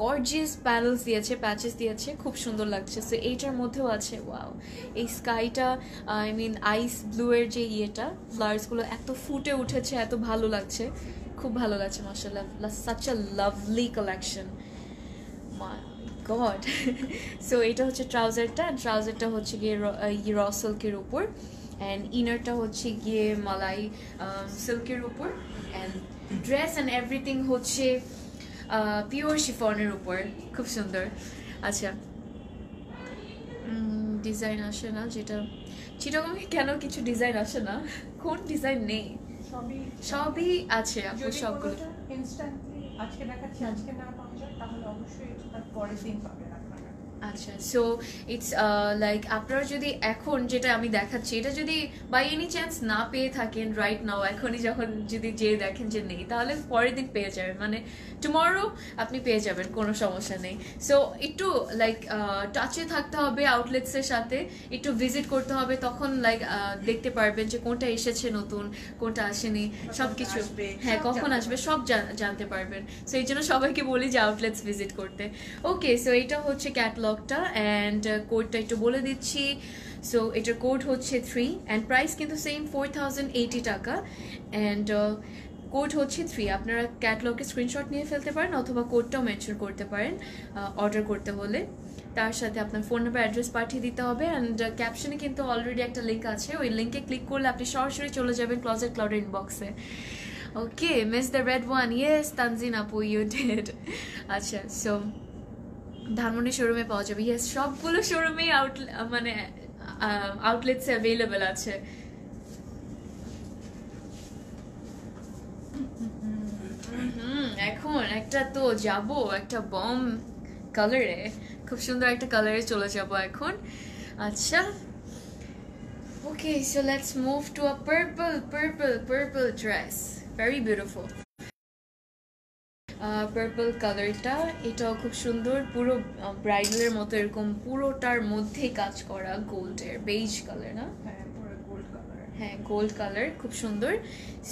গর্জিয়াস প্যানেলস দিয়েছে প্যাচেস দিয়েছে খুব সুন্দর লাগছে সো এইটার মধ্যেও আছে ওয়াও এই স্কাইটা আই মিন আইস ব্লু এর যে ইয়েটা ফ্লাওয়ার্সগুলো এত ফুটে উঠেছে এত ভালো লাগছে খুব ভালো লাগছে মাশাআল্লাহ such a lovely collection god so এটা হচ্ছে ট্রাউজারটা হচ্ছে গিয়ে র সিল্কের উপর অ্যান্ড ইনারটা হচ্ছে গিয়ে মালাই সিল্কের উপর অ্যান্ড ড্রেস অ্যান্ড এভরিথিং হচ্ছে পিওর শিফনের উপর খুব সুন্দর আচ্ছা ডিজাইন আসে না যেটা চিটাগংয়ে কেন কিছু ডিজাইন আসে না কোন ডিজাইন নেই সবই আছে আপু সবগুলো ইনস্ট্যান্টলি আজকে দেখাচ্ছি আজকে না পাওয়া যায় তাহলে অবশ্যই তার পরের দিন পাবেন আপনারা আচ্ছা সো ইটস লাইক আপনারা যদি এখন যেটা আমি দেখাচ্ছি এটা যদি বাই এনি চান্স না পেয়ে থাকেন রাইট নাও এখনই যখন যদি যে দেখেন যে নেই তাহলে পরের দিন পেয়ে যাবেন মানে টুমরো আপনি পেয়ে যাবেন কোনো সমস্যা নেই সো একটু লাইক টাচে থাকতে হবে আউটলেটসের সাথে একটু ভিজিট করতে হবে তখন লাইক দেখতে পারবেন যে কোনটা এসেছে নতুন কোনটা আসেনি সব কিছু হ্যাঁ কখন আসবে সব জানতে পারবেন সো এই জন্য সবাইকে বলি যে আউটলেটস ভিজিট করতে ওকে সো এটা হচ্ছে ক্যাটালগটা অ্যান্ড কোডটা একটু বলে দিচ্ছি সো এটার কোড হচ্ছে 3 অ্যান্ড প্রাইস কিন্তু সেম 4080 টাকা অ্যান্ড কোড হচ্ছে 3 আপনারা ক্যাটালগের স্ক্রিনশট নিয়ে ফেলতে পারেন অথবা কোডটাও মেনশন করতে পারেন অর্ডার করতে হলে তার সাথে আপনার ফোন নাম্বার অ্যাড্রেস পাঠিয়ে দিতে হবে অ্যান্ড ক্যাপশনে কিন্তু অলরেডি একটা লিঙ্ক আছে ওই লিঙ্কে ক্লিক করলে আপনি সরাসরি চলে যাবেন ক্লোজেট ক্লাউডের ইনবক্সে okay miss the red one yes Tanzin আপু ইউ ডিড আচ্ছা সো ধানমন্ডি শোরুমে পাওয়া যাবে ইয়েস সবগুলো শোরুমেই মানে আউটলেটসে অ্যাভেলেবেল আছে এখন একটা তো যাব একটা বম কালারে খুব সুন্দর একটা কালারে চলে যাব এখন আচ্ছা ওকে so let's move to a purple dress very beautiful purple কালারটা এটাও খুব সুন্দর পুরো ব্রাইডালের মতো এরকম পুরোটার মধ্যে কাজ করা গোল্ডের বেজ কালার না হ্যাঁ গোল্ড কালার খুব সুন্দর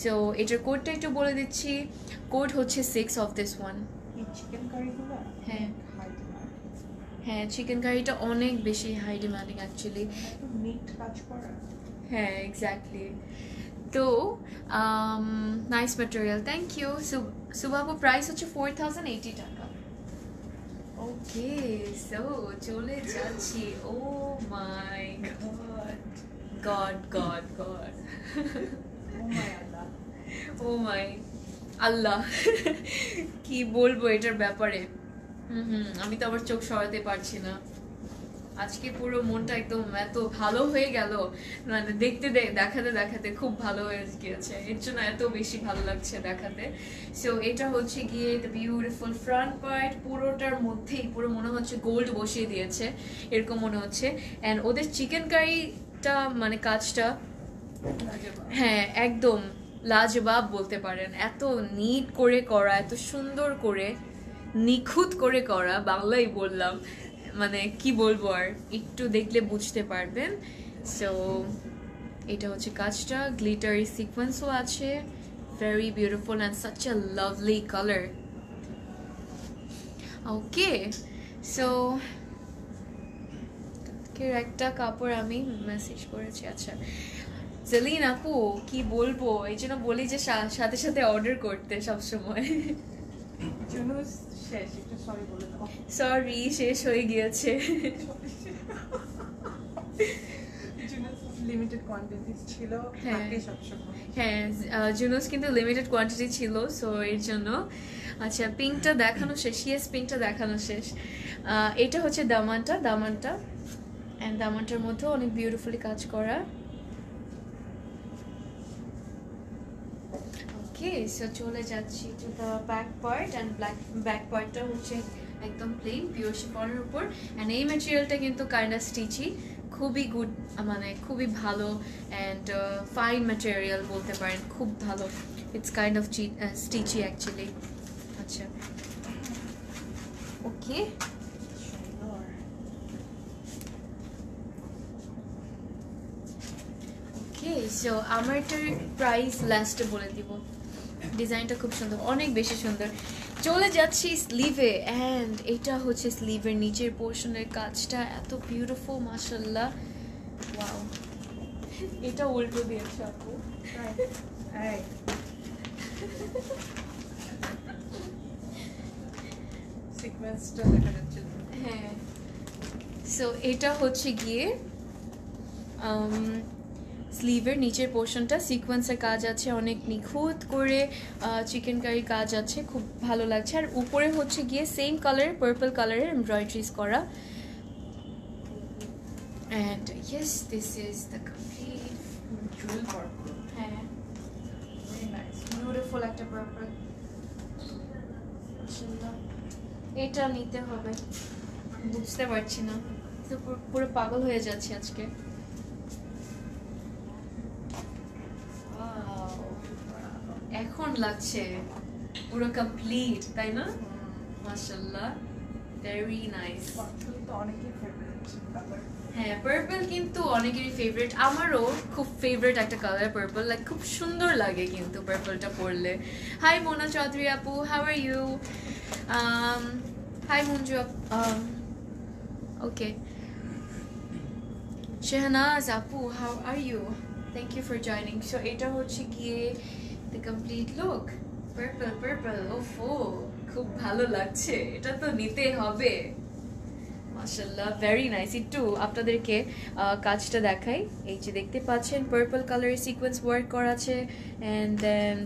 সো এটার কোডটা একটু বলে দিচ্ছি কোড হচ্ছে 6 অফ দিস ওয়ান হ্যাঁ হ্যাঁ চিকেন কারিটা অনেক বেশি হাই ডিমান্ডিং অ্যাকচুয়ালি হ্যাঁ এক্স্যাক্টলি তো নাইস ম্যাটেরিয়াল থ্যাংক ইউ সুবাবু প্রাইস হচ্ছে 4080 টাকা ওকে সো চলে যাচ্ছি oh my god god god oh my Allah কি বলবো এটার ব্যাপারে আমি তো আবার চোখ সরাতে পারছি না আজকে পুরো মনটা একদম এত ভালো হয়ে গেল মানে দেখাতে খুব ভালো হয়ে গিয়েছে এর জন্য এত বেশি ভালো লাগছে দেখাতে সো এটা হচ্ছে গিয়ে দ্য বিউটিফুল ফ্রন্ট পার্ট পুরোটার মধ্যেই পুরো মনে হচ্ছে গোল্ড বসিয়ে দিয়েছে এরকম মনে হচ্ছে অ্যান্ড ওদের চিকেন কারিটা মানে কাজটা হ্যাঁ একদম লাজবাব বলতে পারেন, এত নিট করে করা, এত সুন্দর করে নিখুঁত করে করা, বাংলাই বললাম, মানে কি বলবো আর, একটু দেখলে বুঝতে পারবেন। সো এটা হচ্ছে কাজটা, গ্লিটারি সিকোয়েন্সও আছে, very beautiful and such a lovely colour. Okay, so একটা কাপড় আমি মেসেজ করেছি, আচ্ছা জেলিন আপু কি বলবো, এই জন্য বলি যে সাথে সাথে অর্ডার করতে সবসময়। শেষ, একটু সরি বলে দাও। সরি, শেষ হয়ে গিয়েছে। লিমিটেড কোয়ান্টিটিস ছিল, থাকে সবসময়। হ্যাঁ, জুনোস কিন্তু লিমিটেড কোয়ান্টিটি ছিল, সো এর জন্য। আচ্ছা, পিঙ্কটা দেখানো শেষ, ইয়েস পিঙ্কটা দেখানো শেষ। এটা হচ্ছে দামানটা, অ্যান্ড দামানটার মধ্যে অনেক বিউটিফুলি কাজ করা। ওকে, সো চলে যাচ্ছি to the back part, and back পার্টটা হচ্ছে একদম প্লেন পিওর শিফনের উপর, অ্যান্ড এই ম্যাটেরিয়ালটা কিন্তু কাইন্ড অফ স্টিচি, খুবই গুড, মানে খুবই ভালো অ্যান্ড ফাইন ম্যাটেরিয়াল বলতে পারেন, খুব ভালো। It's kind of stitchy actually. আচ্ছা, ওকে, ওকে, সো আমার এটার প্রাইস লাস্টে বলে দিব। ডিজাইনটা খুব সুন্দর, অনেক বেশি সুন্দর। চলে যাচ্ছি স্লিভে, অ্যান্ড এটা হচ্ছে স্লিভের নিচের পোর্শনের কাজটা, এত বিউটিফুল মাশাআল্লাহ, ওয়াও। এটা উল্টো দিয়েছে আপু, সিকোয়েন্সটা দেখা যাচ্ছে। হ্যাঁ, সো এটা হচ্ছে গিয়ে স্লিভের নিচের পোর্শনটা সিকোয়েন্সের কাজ আছে, অনেক নিখুঁত করে চিকেন কারি কাজ আছে, খুব ভালো লাগছে। আর উপরে হচ্ছে গিয়ে সেম কালারের, পার্পল কালারের এমব্রয়ডারিজ করা। And yes, this is the complete Jewel work. হ্যাঁ, ভেরি নাইস, বিউটিফুল একটা পার্পল। এটা নিতে হবে, বুঝতে পারছি না, তো পুরো পাগল হয়ে যাচ্ছে আজকে। এখন লাগছে পুরো কমপ্লিট, তাই না? মাশাআল্লাহ, ভেরি নাইস। পার্পল তো অনেকের ফেভারিট কালার। হ্যাঁ, পার্পল কিন্তু অনেকেরই ফেভারিট, আমারও খুব ফেভারিট একটা কালার পার্পল, লাইক খুব সুন্দর লাগে কিন্তু পার্পলটা পরলে। হাই মোনা চৌধুরী আপু, how are you? Hi Manju আপু, ওকে। Shehnaz আপু, how are you? Thank you for joining. So এটা হচ্ছে গিয়ে the complete look. Purple, ওফো, খুব ভালো লাগছে, এটা তো নিতে হবে। মাশাআল্লাহ, ভেরি নাইস। একটু আপনাদেরকে কাজটা দেখাই, এই যে দেখতে পাচ্ছেন পার্পল কালারের সিকোয়েন্স ওয়ার্ক করা আছে, and then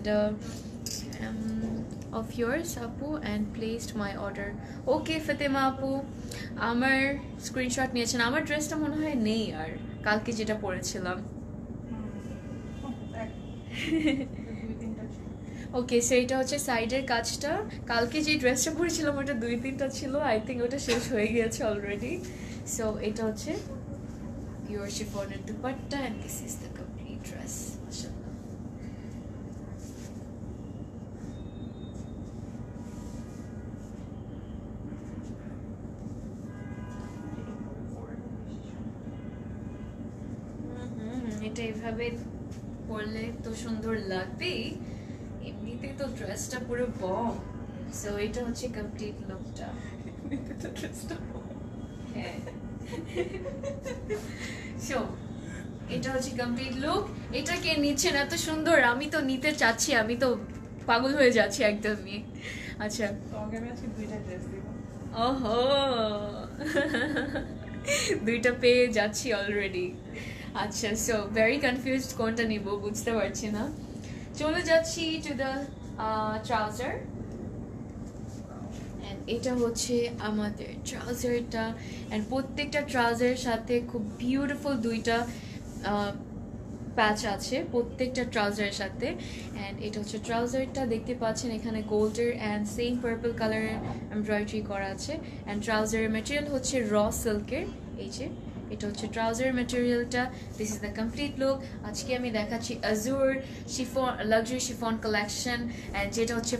of yours আপু and placed my order. ওকে ফাতেমা আপু, আমার স্ক্রিনশট নিয়েছেন, আমার ড্রেসটা মনে হয় নেই আর, কালকে যেটা পরেছিলাম। ওকে, সো এটা হচ্ছে সাইডের কাজটা, কালকে যে ড্রেসটা পরেছিলাম ওটা 2-3টা ছিল, আই থিঙ্ক ওটা শেষ হয়ে গিয়েছে অলরেডি। সো এটা হচ্ছে পিওর শিফনের dupatta, and this is the complete dress. মাশাআল্লাহ, এটা এভাবে পরলে তো সুন্দর লাগবেই, এমনিতে তো ড্রেসটা পুরো বম। সো এটা হচ্ছে কমপ্লিট লুকটা। এমনিতে তো ড্রেসটা হ্যাঁ, সো এটা হচ্ছে কমপ্লিট লুক। এটা কে নিচ্ছেন এত সুন্দর? আমি তো নিতে চাচ্ছি, আমি তো পাগল হয়ে যাচ্ছি একদমই। আচ্ছা, তোমাকে আমি আজকে 2টা ড্রেস দেব। ওহো, 2টা পেয়ে যাচ্ছি অলরেডি। আচ্ছা, সো ভেরি কনফিউজড, কোনটা নিব বুঝতে পারছি না। চলে যাচ্ছি টু দ্য ট্রাউজার, এন্ড এটা হচ্ছে আমাদের ট্রাউজারটা, এন্ড প্রত্যেকটা ট্রাউজারের সাথে খুব বিউটিফুল 2টা প্যাচ আছে প্রত্যেকটা ট্রাউজারের সাথে। অ্যান্ড এটা হচ্ছে ট্রাউজারটা, দেখতে পাচ্ছেন এখানে গোল্ডের অ্যান্ড সেম পার্পল কালারের এমব্রয়ডারি করা আছে। অ্যান্ড ট্রাউজারের ম্যাটেরিয়াল হচ্ছে র সিল্কের, এই যে এটা হচ্ছে ট্রাউজার ম্যাটেরিয়ালটা। This is the complete look. আজকে আমি দেখাচ্ছি Azure chiffon luxury chiffon collection, and যেটা হচ্ছে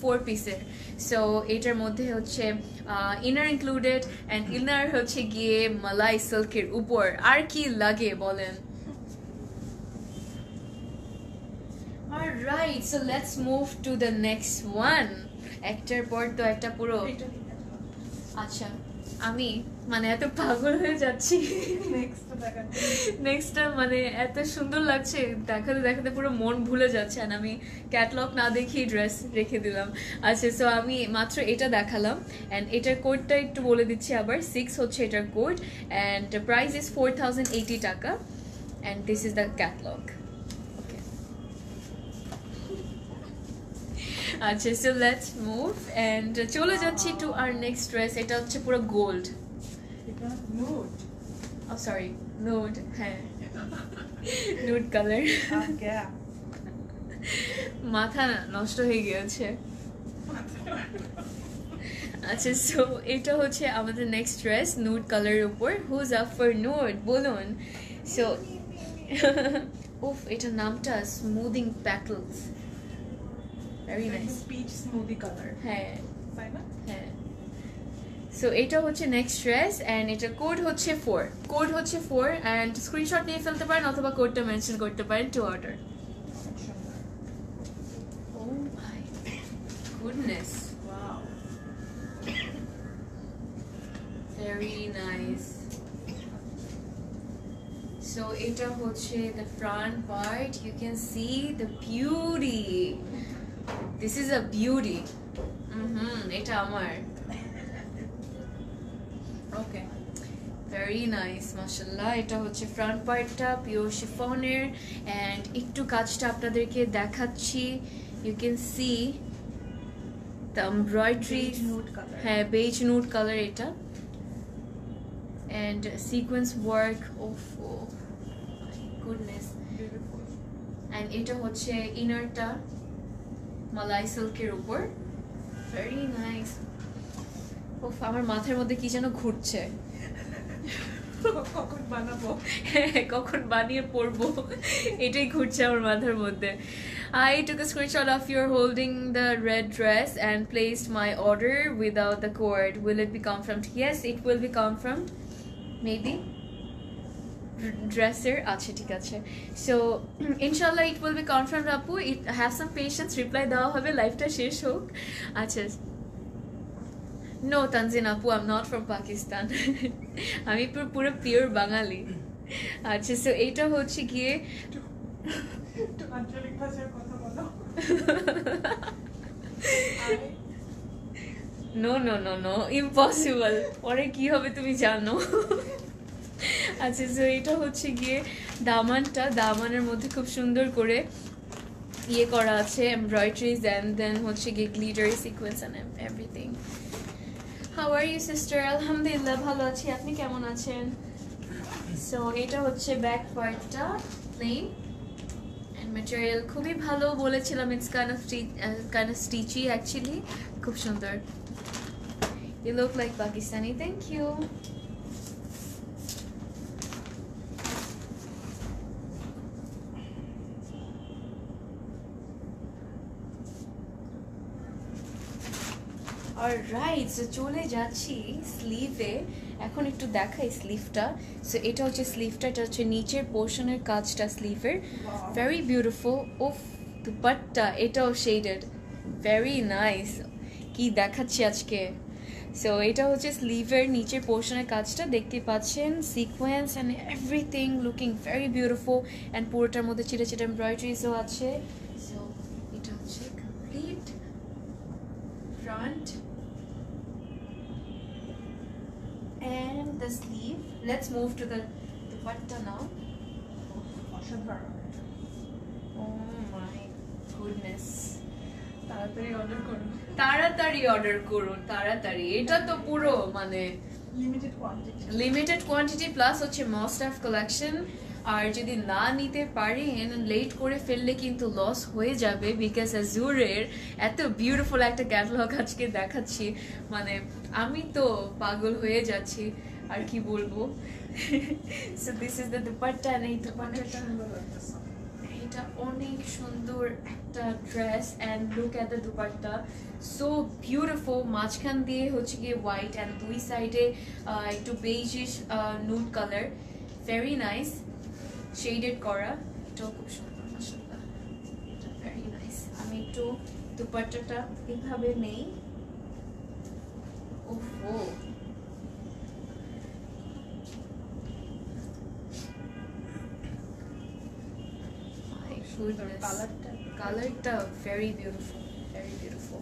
ফোর পিসের। সো এটার মধ্যে হচ্ছে ইনার ইনক্লুডেড, অ্যান্ড ইনার হচ্ছে গিয়ে মালাই সিল্কের উপর। আর কি লাগে বলেন? Alright, so let's move to the next one. একটার পর তো একটা পুরো। আচ্ছা, আমি মানে এত পাগল হয়ে যাচ্ছি। নেক্সটটা মানে এত সুন্দর লাগছে, দেখাতে দেখাতে পুরো মন ভুলে যাচ্ছে, আর আমি ক্যাটলগ না দেখেই ড্রেস রেখে দিলাম। আচ্ছা, সো আমি মাত্র এটা দেখালাম, অ্যান্ড এটার কোডটা একটু বলে দিচ্ছি আবার। 6 হচ্ছে এটার কোড, অ্যান্ড প্রাইস ইজ 4080 টাকা, and this is the catalogue. আচ্ছা, সো লেটস মুভ অ্যান্ড চলে যাচ্ছি টু আর নেক্সট ড্রেস। এটা হচ্ছে পুরো গোল্ড, সরি নুড, হ্যাঁ নুড কালার। মাথা নষ্ট হয়ে গিয়েছে। আচ্ছা, সো এটা হচ্ছে আমাদের নেক্সট ড্রেস নুড কালারের উপর। হুজ আপ ফর নুড বলুন। সো উফ, এটার নামটা smoothing petals, very nice peach smoothie color. হ্যাঁ তাই না? হ্যাঁ। সো এটা হচ্ছে নেক্সট ড্রেস, অ্যান্ড এটা কোড হচ্ছে 4, অ্যান্ড স্ক্রিনশট নিয়ে ফেলতে পারেন অথবা কোডটা মেনশন করতে পারেন to order. Oh my goodness, wow, very nice. So এটা হচ্ছে the front part, you can see the beauty. This is a beauty. এটা আমার। ওকে, ভেরি নাইস, মাশাআল্লাহ। এটা হচ্ছে ফ্রন্ট পার্টটা পিওর শিফনের, অ্যান্ড একটু কাজটা আপনাদেরকে দেখাচ্ছি। You can see the embroidery, হ্যাঁ বেজ নুড কালার এটা, অ্যান্ড সিকোয়েন্স ওয়ার্ক। ওফ গুডনেস, অ্যান্ড এটা হচ্ছে ইনারটা মালাই সিল্কের উপর, ভেরি নাইস। ওফ, আমার মাথার মধ্যে কি যেন ঘুরছে, কখন বানাবো, কখন বানিয়ে পরবো, এটাই ঘুরছে আমার মাথার মধ্যে। I took a screenshot of you holding the red dress and placed my order without the cord. Will it be confirmed? Yes, it will be confirmed. Maybe. Dresser, আচ্ছা ঠিক আছে। সো ইনশাল্লাহ ইট উইল বি কনফার্মড আপু। ইট have some patience, reply দেওয়া হবে, লাইফটা শেষ হোক। আচ্ছা, নো তানজিন আপু, I am not from Pakistan. আমি পুরো পিওর বাঙালি। আচ্ছা, সো এইটা হচ্ছে গিয়ে আঞ্চলিক ভাষায় কথা বলো। No no no no, impossible, পরে কি হবে তুমি জানো। আচ্ছা, সো এটা হচ্ছে গিয়ে দামানটা, দামানের মধ্যে খুব সুন্দর করে ইয়ে করা আছে এমব্রয়ডারিজ, অ্যান্ড দেন হচ্ছে গিয়ে glittery sequence and everything. How are you sister? আলহামদুলিল্লাহ ভালো আছি, আপনি কেমন আছেন? সো এটা হচ্ছে ব্যাক পার্টটা, প্লেন, অ্যান্ড ম্যাটেরিয়াল খুবই ভালো বলেছিলাম। It's kind of stitchy actually, খুব সুন্দর। You look like Pakistani, thank you. Alright, so চলে যাচ্ছি স্লিভে। এখন একটু দেখাই স্লিভটা। সো এটা হচ্ছে স্লিভটা, এটা হচ্ছে নিচের পোর্শনের কাজটা স্লিভের, ভেরি বিউটিফুল। ওফ, দুপাট্টা এটাও শেডেড, ভেরি নাইস। কি দেখাচ্ছি আজকে। সো এটা হচ্ছে স্লিভের নিচের পোর্শনের কাজটা, দেখতে পাচ্ছেন sequence and everything looking very beautiful, and পুরোটার মধ্যে ছিটে ছিটে এমব্রয়ডারিজও আছে। সো এটা হচ্ছে complete front and the sleeve. Let's move to the dupatta now. Oh my goodness, তাড়াতাড়ি অর্ডার করুন, তাড়াতাড়ি অর্ডার করুন, তাড়াতাড়ি। এটা তো পুরো মানে লিমিটেড কোয়ান্টিটি প্লাস হচ্ছে মাস্ট হ্যাভ কালেকশন। আর যদি না নিতে পারেন, লেট করে ফেললে কিন্তু লস হয়ে যাবে, বিকজ আজুরের এত বিউটিফুল একটা ক্যাটালগ আজকে দেখাচ্ছি, মানে আমি তো পাগল হয়ে যাচ্ছি। আর কি বলবো। So this is the dupatta, and এই অনেক দুপাট্টাটা সুন্দর লাগতেছে। এটা অনেক সুন্দর একটা dress, and look at the dupatta, so beautiful. মাঝখান দিয়ে হচ্ছে গিয়ে হোয়াইট অ্যান্ড দুই সাইডে একটু beigeish nude colour, very nice, shaded করা, এটাও খুব সুন্দর মাশাআল্লাহ, এটা ভেরি নাইস। আমি একটু দুপাট্টাটা এভাবে নেই, ওহো goodness, কালারটা very beautiful, very beautiful.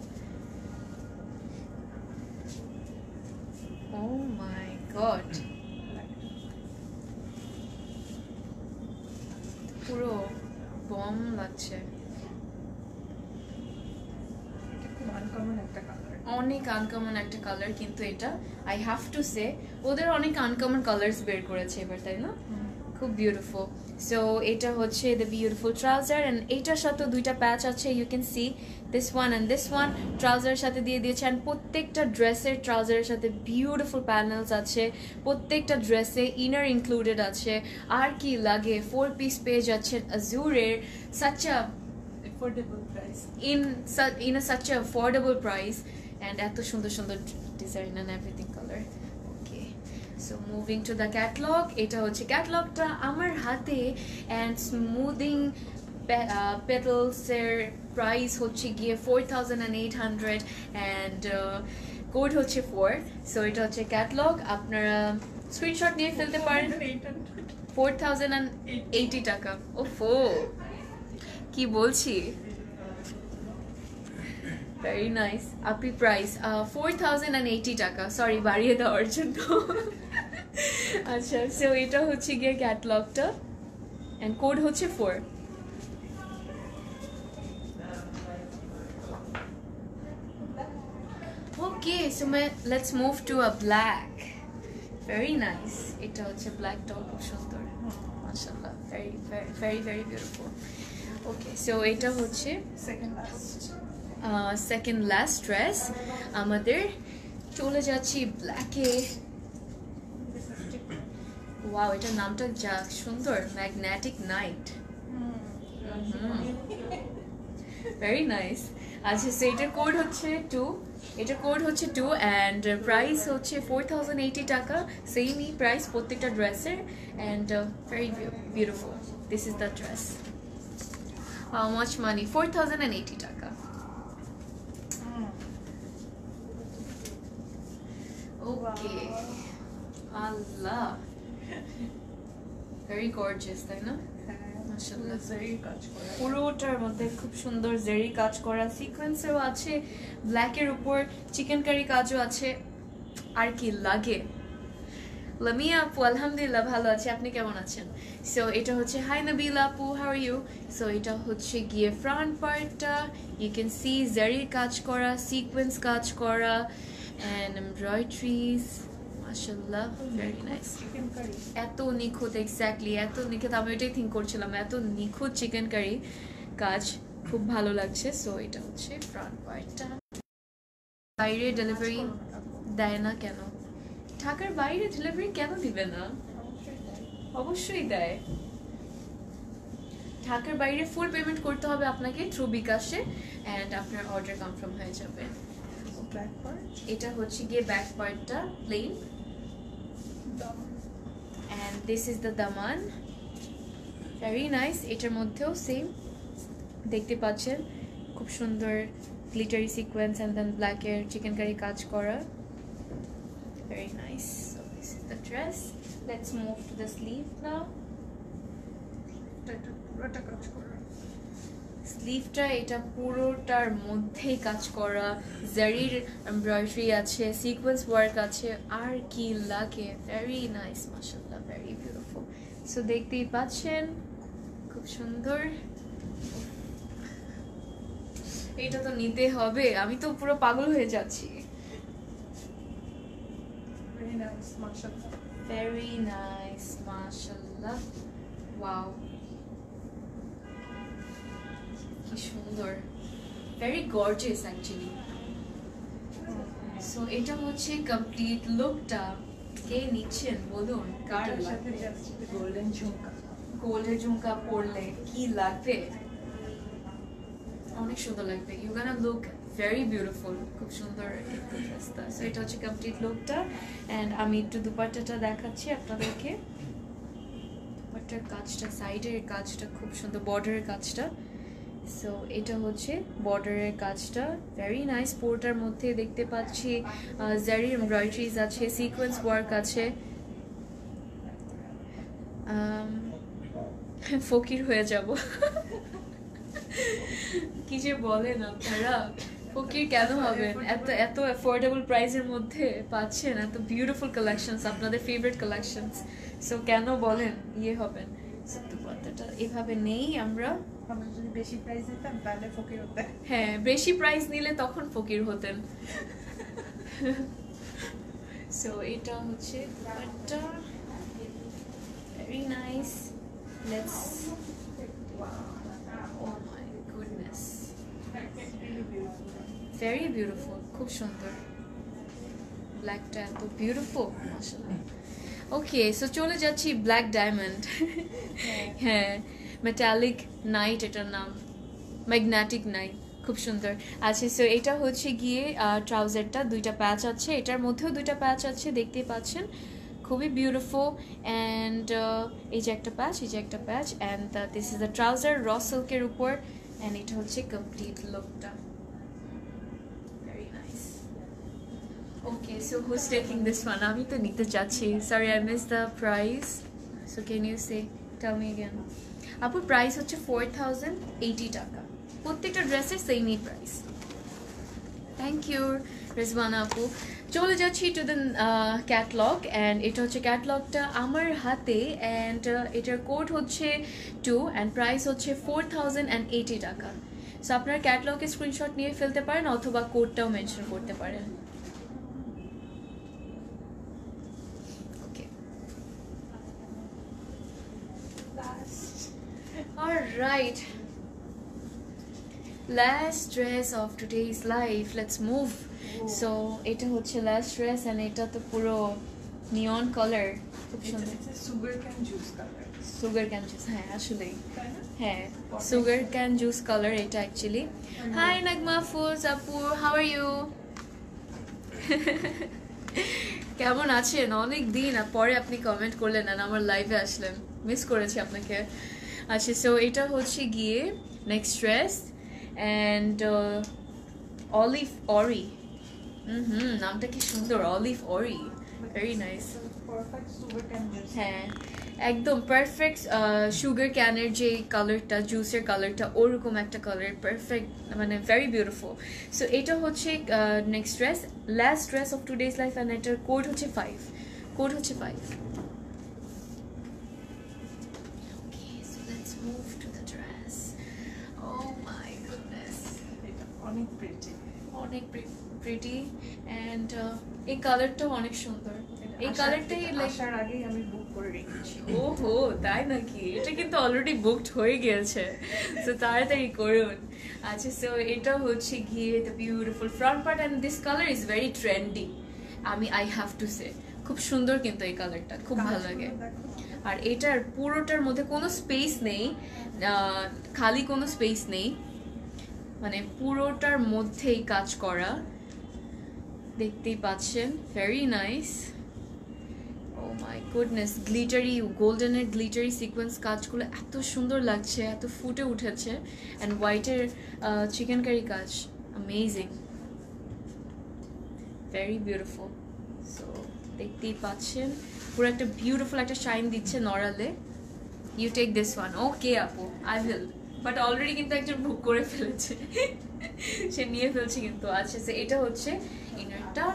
Oh my god, পুরো বম লাগছে, খুব আনকমন একটা কালার। অনেক আনকমন একটা কালার, কিন্তু এটা আই হ্যাভ টু সে ওদের অনেক আনকমন কালার্স বের করেছে এবার, তাই না? খুব বিউটিফুল। সো এটা হচ্ছে দ্য বিউটিফুল ট্রাউজার, অ্যান্ড এইটার সাথে দুইটা প্যাচ আছে, you can see this one and this one, ট্রাউজারের সাথে দিয়ে দিয়েছে, অ্যান্ড প্রত্যেকটা ড্রেসের ট্রাউজারের সাথে বিউটিফুল প্যানেলস আছে, প্রত্যেকটা ড্রেসে ইনার ইনক্লুডেড আছে। আর কি লাগে, 4 পিস পেয়ে যাচ্ছেন আজুরের, such a affordable price, in a such a affordable price, and এত সুন্দর সুন্দর design and everything color. Okay, so moving to the catalog, এটা হচ্ছে ক্যাটালগটা আমার হাতে, and smoothing petals এর প্রাইস হচ্ছে গিয়ে 4800, and কোড হচ্ছে 4, so এটা হচ্ছে ক্যাটালগ, আপনারা স্ক্রিনশট নিয়ে ফেলতে পারেন। 4080 টাকা, ওফো কি বলছি, ভেরি নাইস আপি প্রাইস, 4080 টাকা, সরি বাড়িয়ে দেওয়ার জন্য। আচ্ছা, সো এটা হচ্ছে গিয়ে ক্যাটালগটা, এন্ড কোড হচ্ছে 4। Okay, so let's move to a black, very nice, এটা হচ্ছে ব্ল্যাকটাও খুব সুন্দর মাশাআল্লাহ, very very very beautiful. Okay, so এটা হচ্ছে সেকেন্ড লাস্ট ড্রেস আমাদের, চলে যাচ্ছি ব্ল্যাকে। ওয়াও, এটার নামটা যা সুন্দর, ম্যাগনেটিক নাইট, ভেরি নাইস। আচ্ছা, সো এটার কোড হচ্ছে 2, এটার কোড হচ্ছে 2, অ্যান্ড প্রাইস হচ্ছে 4080 টাকা, সেমই প্রাইস প্রত্যেকটা ড্রেসের, and very beautiful, this is the dress. How much money? 4080 টাকা। ওকে, আল্লাহ, ভেরি গর্জিয়াস, তাই না? মাশাআল্লাহ, জরি কাজ করা, পুরোটার মধ্যে খুব সুন্দর জেরি কাজ করা, সিকোয়েন্সও আছে, ব্ল্যাকের উপর চিকেন কারি কাজও আছে, আর কি লাগে। লামিয়া আপু, আলহামদুলিল্লাহ ভালো আছে, আপনি কেমন আছেন? সো এটা হচ্ছে, হাই নাবিলা আপু, হাউ আর ইউ? সো এটা হচ্ছে গিয়ে ফ্রন্ট পার্টটা, ইউ ক্যান সি জারির কাজ করা, সিকোয়েন্স কাজ করা, অ্যান্ড এমব্রয়ডারিজ, মাশাআল্লাহ, ভেরি নাইস। চিকেন কারি এত নিখুঁত, এক্স্যাক্টলি এত নিখুঁত, আমি এটাই থিঙ্ক করছিলাম, এত নিখুঁত চিকেন কারি কাজ, খুব ভালো লাগছে। সো এটা হচ্ছে ফ্রন্ট পার্টটা। বাইরে ডেলিভারি দেয় না কেন? ঢাকার বাইরে ডেলিভারি কেন দিবে না? অবশ্যই দেয়। ঢাকার বাইরে ফুল পেমেন্ট করতে হবে আপনাকে থ্রু বিকাশে, অ্যান্ড আপনার অর্ডার কনফার্ম হয়ে যাবে। ব্ল্যাক পার্ট, এটা হচ্ছে গিয়ে ব্যাক পার্টটা plain, and this is the দামান, ভেরি নাইস। এটার মধ্যেও সেম দেখতে পাচ্ছেন, খুব সুন্দর গ্লিটারি সিকোয়েন্স, অ্যান্ড দেন ব্ল্যাকের চিকেন কারি কাজ করা, very nice. So this is the dress. Let's move to the sleeve now. পুরোটা কাজ করা, স্লিভটা এটা পুরোটার মধ্যেই কাজ করা, জারির এমব্রয়ডারি আছে, সিকোয়েন্স ওয়ার্ক আছে, আর কি লাগে, ভেরি নাইস মাশাআল্লাহ, ভেরি বিউটিফুল। সো দেখতেই পাচ্ছেন, খুব সুন্দর। এটা তো নিতে হবে, আমি তো পুরো পাগল হয়ে যাচ্ছি। ভেরি নাইস মাশাআল্লাহ, Very nice, mashallah. Wow. কি সুন্দর, very gorgeous actually. So এটা হচ্ছে complete lookটা, কে নিচ্ছেন বলুন, কার এটার সাথে লাগবে? জাস্ট গোল্ডেন ঝুমকা। গোল্ডের ঝুমকা পরলে কি লাগবে, অনেক সুন্দর লাগবে। You gonna look very beautiful, খুব সুন্দর ড্রেসটা। সো এটা হচ্ছে কমপ্লিট লুকটা। অ্যান্ড আমি একটু দুপাট্টাটা দেখাচ্ছি আপনাদেরকে। দুপাট্টার কাজটা, সাইডের কাজটা খুব সুন্দর, বর্ডারের কাজটা। সো এটা হচ্ছে বর্ডারের কাজটা, ভেরি নাইস। পোর্টার মধ্যে দেখতে পাচ্ছি জারি এমব্রয়ডারিজ আছে, সিকোয়েন্স ওয়ার্ক আছে। ফকির হয়ে যাব। কি যে বলেন আপনারা, ফকির কেন হবেন? এত এত অ্যাফোর্ডেবল প্রাইসের মধ্যে পাচ্ছেন এত বিউটিফুল কালেকশনস, আপনাদের ফেভারিট কালেকশনস। সো কেন বলেন ইয়ে হবেন? কথাটা এভাবে নেই আমরা। আমরা যদি বেশি প্রাইস দিতাম তাহলে ফকির হতে। হ্যাঁ, বেশি প্রাইস নিলে তখন ফকির হতেন। সো এটা হচ্ছে dupatta, very nice. Let's, oh my goodness, very beautiful, খুব সুন্দর। ব্ল্যাকটা এত বিউটিফুল, মাশাআল্লাহ। ওকে, সো চলে যাচ্ছি ব্ল্যাক ডায়মন্ড। হ্যাঁ, মেটালিক নাইট এটার নাম, ম্যাগনেটিক নাইট, খুব সুন্দর আছে। সো এটা হচ্ছে গিয়ে ট্রাউজারটা, দুইটা প্যাচ আছে, এটার মধ্যেও দুইটা প্যাচ আছে, দেখতেই পাচ্ছেন, খুবই বিউটিফুল। অ্যান্ড এই যে একটা প্যাচ, এই যে একটা patch, and this is the trouser raw সিল্কের উপর। অ্যান্ড এটা হচ্ছে কমপ্লিট লুকটা, very nice. Okay, so who's taking this one? আমি তো নিতে চাচ্ছি। Sorry, I miss the price. So can you say, tell me again. আপুর প্রাইস হচ্ছে 4080 টাকা, প্রত্যেকটা ড্রেসের সেমই প্রাইস। থ্যাংক ইউ রেজওয়ানা আপু। চলে যাচ্ছি টু দ্য ক্যাটলগ। অ্যান্ড এটা হচ্ছে ক্যাটলগটা আমার হাতে। অ্যান্ড এটার কোড হচ্ছে 2 অ্যান্ড প্রাইস হচ্ছে 4080 টাকা। সো আপনার ক্যাটলগে স্ক্রিনশট নিয়ে ফেলতে পারেন অথবা কোডটাও মেনশন করতে পারেন। ওকে, alright, last dress of today's life, let's move. So এটা হচ্ছে last dress and এটা তো পুরো নিয়ন কালার, খুব সুন্দর। Sugar cane juice colour. Sugar cane juice, হ্যাঁ আসলেই, তাই না? হ্যাঁ সুগার ক্যান জুস কালার এটা অ্যাকচুয়ালি। হাই নাগমা ফুলস আপু, হাউ আর ইউ? কেমন আছেন? অনেক দিন পরে আপনি কমেন্ট করলেন আর আমার লাইভে আসলেন, মিস করেছি আপনাকে। আচ্ছা, সো এটা হচ্ছে গিয়ে next dress. And olive Ori, নামটা কি সুন্দর, olive Ori, very nice. Perfect sugar cane juice. হ্যাঁ, একদম পারফেক্ট সুগার ক্যানের যে কালারটা, জুসের কালারটা, ওরকম একটা কালার, পারফেক্ট, মানে ভেরি বিউটিফুল। সো এটা হচ্ছে next dress, last dress of today's life. And এটার কোড হচ্ছে 5, কোড হচ্ছে 5। Okay, so let's move to the dress. Oh my goodness, এটা অনেক প্রিটি। অনেক প্রিটি। অ্যান্ড এই কালারটাও অনেক সুন্দর। এই কালারটাই লাইক আসার আগেই আমি বুক করে রেখেছি। ওহো, তাই নাকি? এটা কিন্তু অলরেডি বুকড হয়ে গিয়েছে, সো তাড়াতাড়ি করুন। আচ্ছা, সো এটা হচ্ছে গিয়ে the beautiful front part and this colour is very trendy. I have to say, খুব সুন্দর কিন্তু এই কালারটা, খুব ভালো লাগে। আর এটার পুরোটার মধ্যে কোনো স্পেস নেই, খালি কোনো স্পেস নেই, মানে পুরোটার মধ্যেই কাজ করা, দেখতেই পাচ্ছেন, very nice. Oh my goodness, glittery, গোল্ডেনের গ্লিটারি সিকোয়েন্স কাজগুলো এত সুন্দর লাগছে, এত ফুটে উঠেছে। অ্যান্ড হোয়াইটের চিকেন কারি কাজ, অ্যামেজিং, ভেরি বিউটিফুল। সো দেখতেই পাচ্ছেন, পুরো একটা বিউটিফুল একটা শাইন দিচ্ছে নড়ালে। You take this one. Okay আপু, আই উইল, বাট অলরেডি কিন্তু একজন বুক করে ফেলেছে, সে নিয়ে ফেলছে কিন্তু। আচ্ছা, সে এটা হচ্ছে ইনারটা,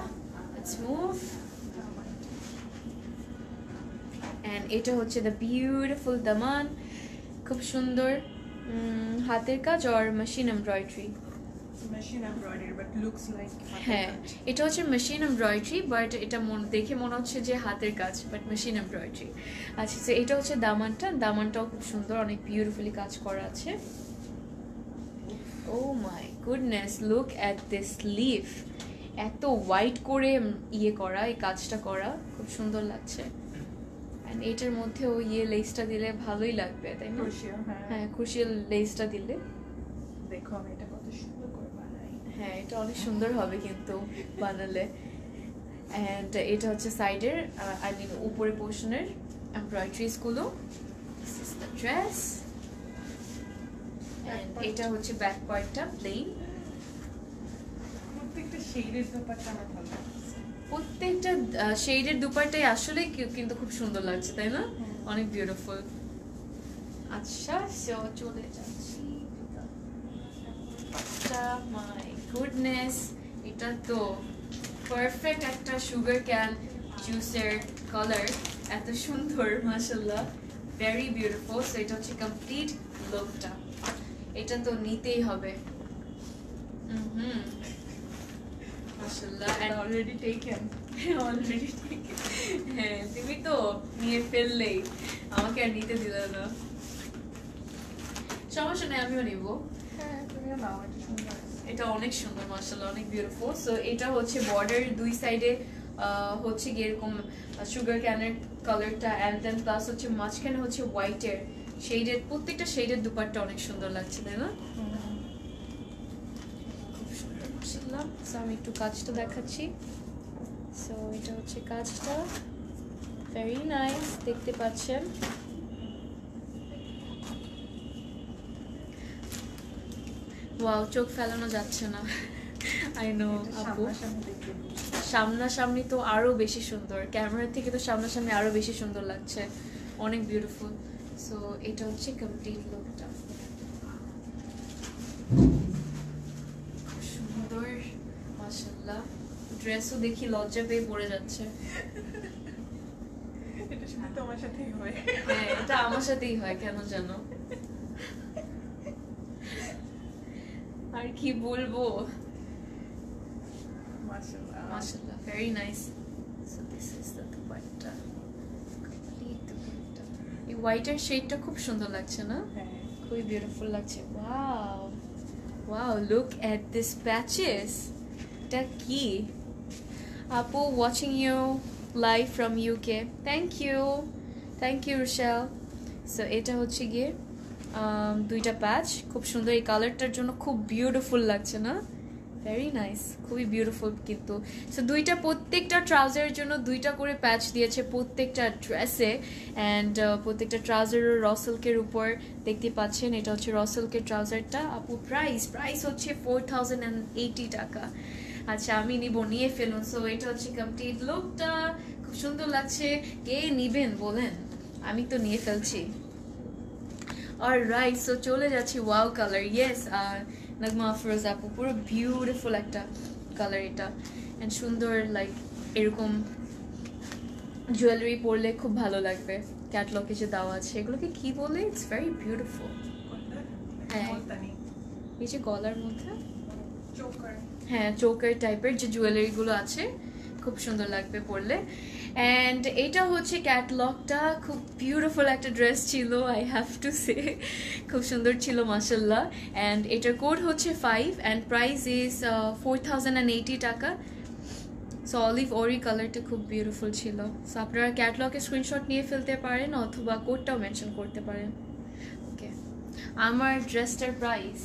লেটস মুভ। অ্যান্ড এটা হচ্ছে দ্য বিউটিফুল দামান, খুব সুন্দর হাতের কাজ আর machine embroidery. Machine embroidery but looks like. হ্যাঁ, এটা হচ্ছে মেশিন এমব্রয়ডারি, বাট এটা দেখে মনে হচ্ছে যে হাতের কাজ, বাট মেশিন এমব্রয়ডারি। আচ্ছা, তো এটা হচ্ছে দামানটা, দামানটাও খুব সুন্দর, অনেক বিউটিফুলি কাজ করা আছে। Oh my goodness, look at this sleeve. এত হোয়াইট করে ইয়ে করা, এই কাজটা করা খুব সুন্দর লাগছে। এন্ড এটার মধ্যেও ইয়ে লেসটা দিলে ভালোই লাগবে, তাই না? হ্যাঁ, ক্রুশিয়াল লেসটা দিলে দেখো আমি এটা কত সুন্দর করে বানাই। হ্যাঁ, এটা অনেক সুন্দর হবে কিন্তু বানালে। এন্ড এটা হচ্ছে সাইডের আই মিন উপরে পোর্শনের এমব্রয়ডারিজ গুলো। This is the dress. And এটা হচ্ছে ব্যাক পার্টটা প্লেন। প্রত্যেকটা শেডের ব্যাপারটা আমার ভালো লাগছে। প্রত্যেকটা শেডের দুপাট্টাই আসলে কিন্তু খুব সুন্দর লাগছে, তাই না? অনেক বিউটিফুল। আচ্ছা, সো চলে যাচ্ছি। মাই গুডনেস, এটা তো পারফেক্ট একটা সুগার ক্যান জুসের কালার, এত সুন্দর মাশাআল্লাহ, ভেরি বিউটিফুল। সো এটা হচ্ছে কমপ্লিট লুকটা, এটা তো নিতেই হবে। মাশাআল্লাহ, এন্ড অলরেডি টেকেন। অলরেডি হ্যাঁ, তুমি তো নিয়ে ফেললেই, আমাকে আর নিতে দিলে না। সমস্যা নেই, আমিও নিব। হ্যাঁ, তুমিও নাও, এটা সুন্দর। এটা অনেক সুন্দর মাশাআল্লাহ, অনেক বিউটিফুল। সো এটা হচ্ছে বর্ডার দুই সাইডে হচ্ছে কি এরকম সুগার ক্যানের কালারটা, এন্ড দেন প্লাস হচ্ছে মাঝখানে হচ্ছে হোয়াইটের শেডের, প্রত্যেকটা শেডের দুপাট্টা অনেক সুন্দর লাগছে, তাই না? খুব সুন্দর মাশাআল্লাহ। সো আমি একটু কাজটা দেখাচ্ছি। সো এটা হচ্ছে কাজটা, ভেরি নাইস, দেখতে পাচ্ছেন। ওয়াও, চোখ ফেলানো যাচ্ছে না। আই নো আপু, সামনাসামনি তো আরো বেশি সুন্দর, ক্যামেরা থেকে তো সামনাসামনি আরো বেশি সুন্দর লাগছে, অনেক বিউটিফুল। সো এটা হচ্ছে কমপ্লিট লুকটা, খুব সুন্দর মাশাআল্লাহ। ড্রেসও দেখি লজ্জা পেয়ে পড়ে যাচ্ছে। এটা শুধু তোমার সাথেই হয়। হ্যাঁ, এটা আমার সাথেই হয় কেন জানো, আর কি বলবো। মাশাআল্লাহ, মাশাআল্লাহ, very nice. So this is the dupatta, complete dupatta. এই হোয়াইটের শেডটা খুব সুন্দর লাগছে না? হ্যাঁ, খুবই বিউটিফুল লাগছে। Wow wow, look at this patches. এটা কি আপু? Watching you live from UK, thank you, thank you Rochelle. So এটা হচ্ছে গিয়ে দুইটা প্যাচ, খুব সুন্দর, এই কালারটার জন্য খুব বিউটিফুল লাগছে না? ভেরি নাইস, খুবই বিউটিফুল কিন্তু। সো দুইটা, প্রত্যেকটা ট্রাউজারের জন্য দুইটা করে প্যাচ দিয়েছে প্রত্যেকটা ড্রেসে, অ্যান্ড প্রত্যেকটা ট্রাউজারের রসেলকের উপর দেখতে পাচ্ছেন। এটা হচ্ছে রসেলকের ট্রাউজারটা। আপু প্রাইস হচ্ছে 4080 টাকা। আচ্ছা, আমি নিয়ে ফেলুন। সো এটা হচ্ছে কমপ্লিট লুকটা, খুব সুন্দর লাগছে। কে নিবেন বলেন, আমি তো নিয়ে ফেলছি। অলরাইট, সো চলে যাচ্ছি ওয়াও কালার। ইয়েস, নাগমা আফরোজ আপু, পুরো বিউটিফুল একটা কালার এটা, এন্ড সুন্দর, লাইক এরকম জুয়েলারি পরলে খুব ভালো লাগবে। ক্যাটলগে যে দেওয়া আছে এগুলোকে কি বলে, ইটস ভেরি বিউটিফুল। হ্যাঁ, এই যে গলার মধ্যে চোকার, হ্যাঁ চোকার টাইপের যে জুয়েলারিগুলো আছে, খুব সুন্দর লাগবে পরলে। অ্যান্ড এটা হচ্ছে ক্যাটলগটা, খুব বিউটিফুল একটা ড্রেস ছিল, আই হ্যাভ টু সে, খুব সুন্দর ছিল মাশাআল্লাহ। অ্যান্ড এটার কোড হচ্ছে 5 অ্যান্ড প্রাইস ইজ 4080 টাকা। সো অলিভ অরি কালারটা খুব বিউটিফুল ছিল। সো আপনারা ক্যাটলগের স্ক্রিনশট নিয়ে ফেলতে পারেন অথবা কোডটাও মেনশন করতে পারেন। ওকে, আমার ড্রেসটার price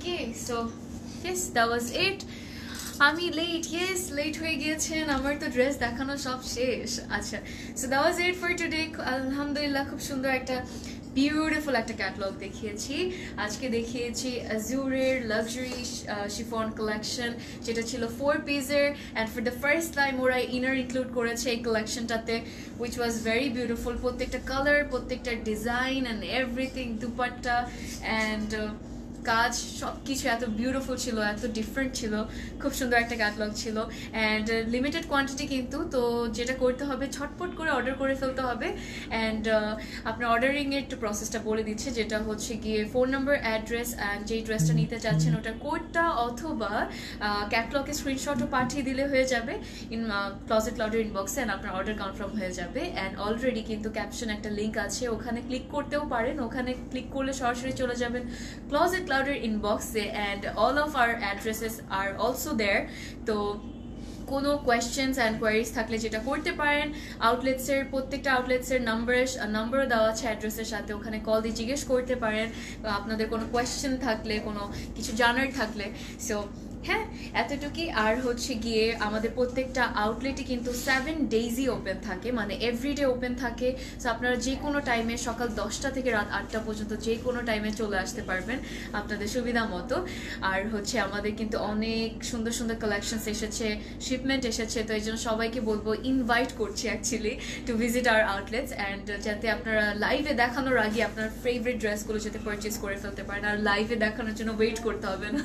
Okay, so yes, that was it. আমি লেট হয়ে গিয়েছেন, আমার তো ড্রেস দেখানো সব শেষ। আচ্ছা, so that was it for today. আলহামদুলিল্লাহ, খুব সুন্দর একটা বিউটিফুল একটা ক্যাটালগ দেখিয়েছি। আজকে দেখিয়েছি অ্যাজুরের লাক্সারি শিফন কালেকশন, যেটা ছিল 4 পিসের, and for the first time ওরা ইনার ইনক্লুড করেছে এই কালেকশনটাতে, উইচ ওয়াজ ভেরি বিউটিফুল। প্রত্যেকটা কালার, প্রত্যেকটা design and everything, dupatta and কাজ সব কিছু এত বিউটিফুল ছিল, এত ডিফারেন্ট ছিল, খুব সুন্দর একটা ক্যাটালগ ছিল অ্যান্ড লিমিটেড কোয়ান্টিটি কিন্তু। তো যেটা করতে হবে ঝটপট করে অর্ডার করে ফেলতে হবে অ্যান্ড আপনার অর্ডারিংয়ের একটু প্রসেসটা বলে দিচ্ছে, যেটা হচ্ছে গিয়ে ফোন নাম্বার, অ্যাড্রেস অ্যান্ড যেই ড্রেসটা নিতে চাচ্ছেন ওটার কোডটা অথবা ক্যাটালগের স্ক্রিনশটও পাঠিয়ে দিলে হয়ে যাবে ইন ক্লোজেট ক্লাউডের ইনবক্সে অ্যান্ড আপনার অর্ডার কনফার্ম হয়ে যাবে। অ্যান্ড অলরেডি কিন্তু ক্যাপশন একটা লিঙ্ক আছে, ওখানে ক্লিক করতেও পারেন, ওখানে ক্লিক করলে সরাসরি চলে যাবেন ক্লোজেট ক্লাউডের ইনবক্সে and all of our addresses আর অলসো দেয়ার। তো কোনো কোয়েশ্চেন্স অ্যান্ড কোয়ারিজ থাকলে যেটা করতে পারেন, আউটলেটসের প্রত্যেকটা আউটলেটসের নাম্বারও দেওয়া আছে অ্যাড্রেসের সাথে, ওখানে কল দিয়ে জিজ্ঞেস করতে পারেন আপনাদের কোনো কোয়েশ্চেন থাকলে, কোনো কিছু জানার থাকলে। সো হ্যাঁ, এতটুকুই। আর হচ্ছে গিয়ে আমাদের প্রত্যেকটা আউটলেটই কিন্তু 7 ডেইজই ওপেন থাকে, মানে এভরিডে ওপেন থাকে। সো আপনারা যে কোনো টাইমে সকাল 10টা থেকে রাত 8টা পর্যন্ত যে কোনো টাইমে চলে আসতে পারবেন আপনাদের সুবিধা মতো। আর হচ্ছে আমাদের কিন্তু অনেক সুন্দর সুন্দর কালেকশনস এসেছে, শিপমেন্ট এসেছে। তো এই জন্য সবাইকে বলবো, ইনভাইট করছি actually to visit our outlets and যাতে আপনারা লাইভে দেখানোর আগে আপনার ফেভারিট ড্রেসগুলো যাতে পারচেস করে ফেলতে পারেন, আর লাইভে দেখানোর জন্য ওয়েট করতে হবে না,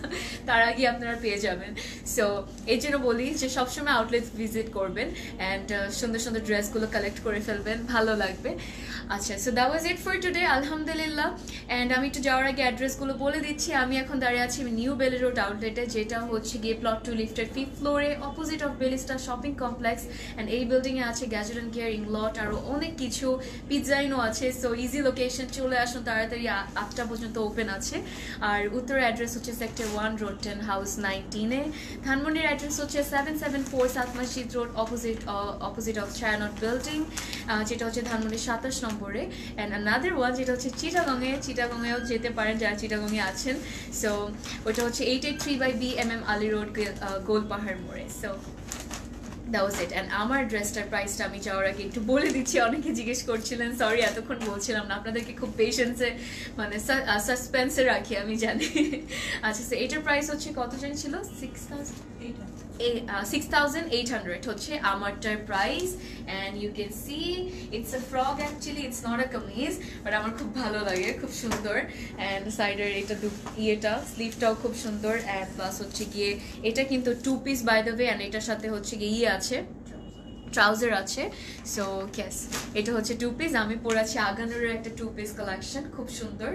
তার আগে আপনারা পেয়ে যাবেন। সো এই জন্য বলি যে সবসময় আউটলেটস ভিজিট করবেন অ্যান্ড সুন্দর সুন্দর ড্রেসগুলো কালেক্ট করে ফেলবেন, ভালো লাগবে। আচ্ছা, so that was it for today, আলহামদুলিল্লাহ। অ্যান্ড আমি একটু যাওয়ার আগে অ্যাড্রেসগুলো বলে দিচ্ছি। আমি এখন দাঁড়িয়ে আছি নিউ বেলি রোড আউটলেটে, যেটা হচ্ছে গিয়ে প্লট 2 লিফটের 5th ফ্লোরে, অপোজিট অফ বেলিস্টা শপিং কমপ্লেক্স। অ্যান্ড এই বিল্ডিংয়ে আছে গ্যাজেট অ্যান্ড কেয়ার, ইংলট, আরও অনেক কিছু, পিৎজাইনও আছে। সো ইজি লোকেশন, চলে আসুন তাড়াতাড়ি, 8টা পর্যন্ত ওপেন আছে। আর উত্তরের অ্যাড্রেস হচ্ছে সেক্টর 1, রোড 10, হাউস 19-এ। ধানমন্ডির অ্যাড্রেস হচ্ছে 774 সাউথ মসজিদ road, opposite of Chhayanaut building, যেটা হচ্ছে ধানমন্ডির 27 নম্বরে। অ্যান্ড আনাদার ওয়ান যেটা হচ্ছে চিটাগংয়েও যেতে পারেন যারা চিটাগংয়ে আছেন। সো ওটা হচ্ছে 883/B MM Ali road, Golpahar মোড়ে। So that was it. And আমার ড্রেসটার প্রাইসটা আমি যাওয়ার আগে একটু বলে দিচ্ছি, অনেকে জিজ্ঞেস করছিলেন, সরি এতক্ষণ বলছিলাম না, আপনাদেরকে খুব পেশেন্সে মানে সাসপেন্সে রাখি আমি জানি। আচ্ছা, সো এটার প্রাইস হচ্ছে কত জানি ছিল, 6,800 হচ্ছে আমারটার price. And you can see it's a frock, actually it's not a kameez, but আমার খুব ভালো লাগে, খুব সুন্দর। অ্যান্ড সাইডের এটা ইয়েটা স্লিভটাও খুব সুন্দর। অ্যান্ড প্লাস হচ্ছে গিয়ে এটা কিন্তু 2 piece by the way, and এটার সাথে হচ্ছে গিয়ে আছে, ট্রাউজার আছে। সো ইয়েস, এটা হচ্ছে 2 পিস। আমি পরেছি আগানুরের একটা 2 পিস কালেকশন, খুব সুন্দর।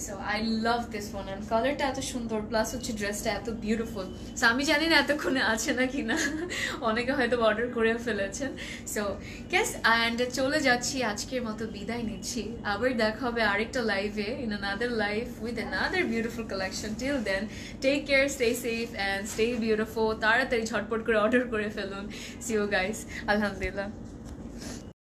So I love this one, and কালারটা এত সুন্দর, প্লাস হচ্ছে ড্রেসটা এত বিউটিফুল। সো আমি জানি না এতক্ষণে আছে না কি না, অনেকে হয়তো অর্ডার করে ফেলেছেন। সো ইয়েস, অ্যান্ড চলে যাচ্ছি, আজকের মতো বিদায় নিচ্ছি। আবার দেখা হবে আরেকটা লাইভে, in another life with another beautiful collection. Till then, take care, stay safe and stay beautiful. তাড়াতাড়ি ঝটপট করে অর্ডার করে ফেলুন। সি ইউ গাইস, আলহামদুলিল্লাহ।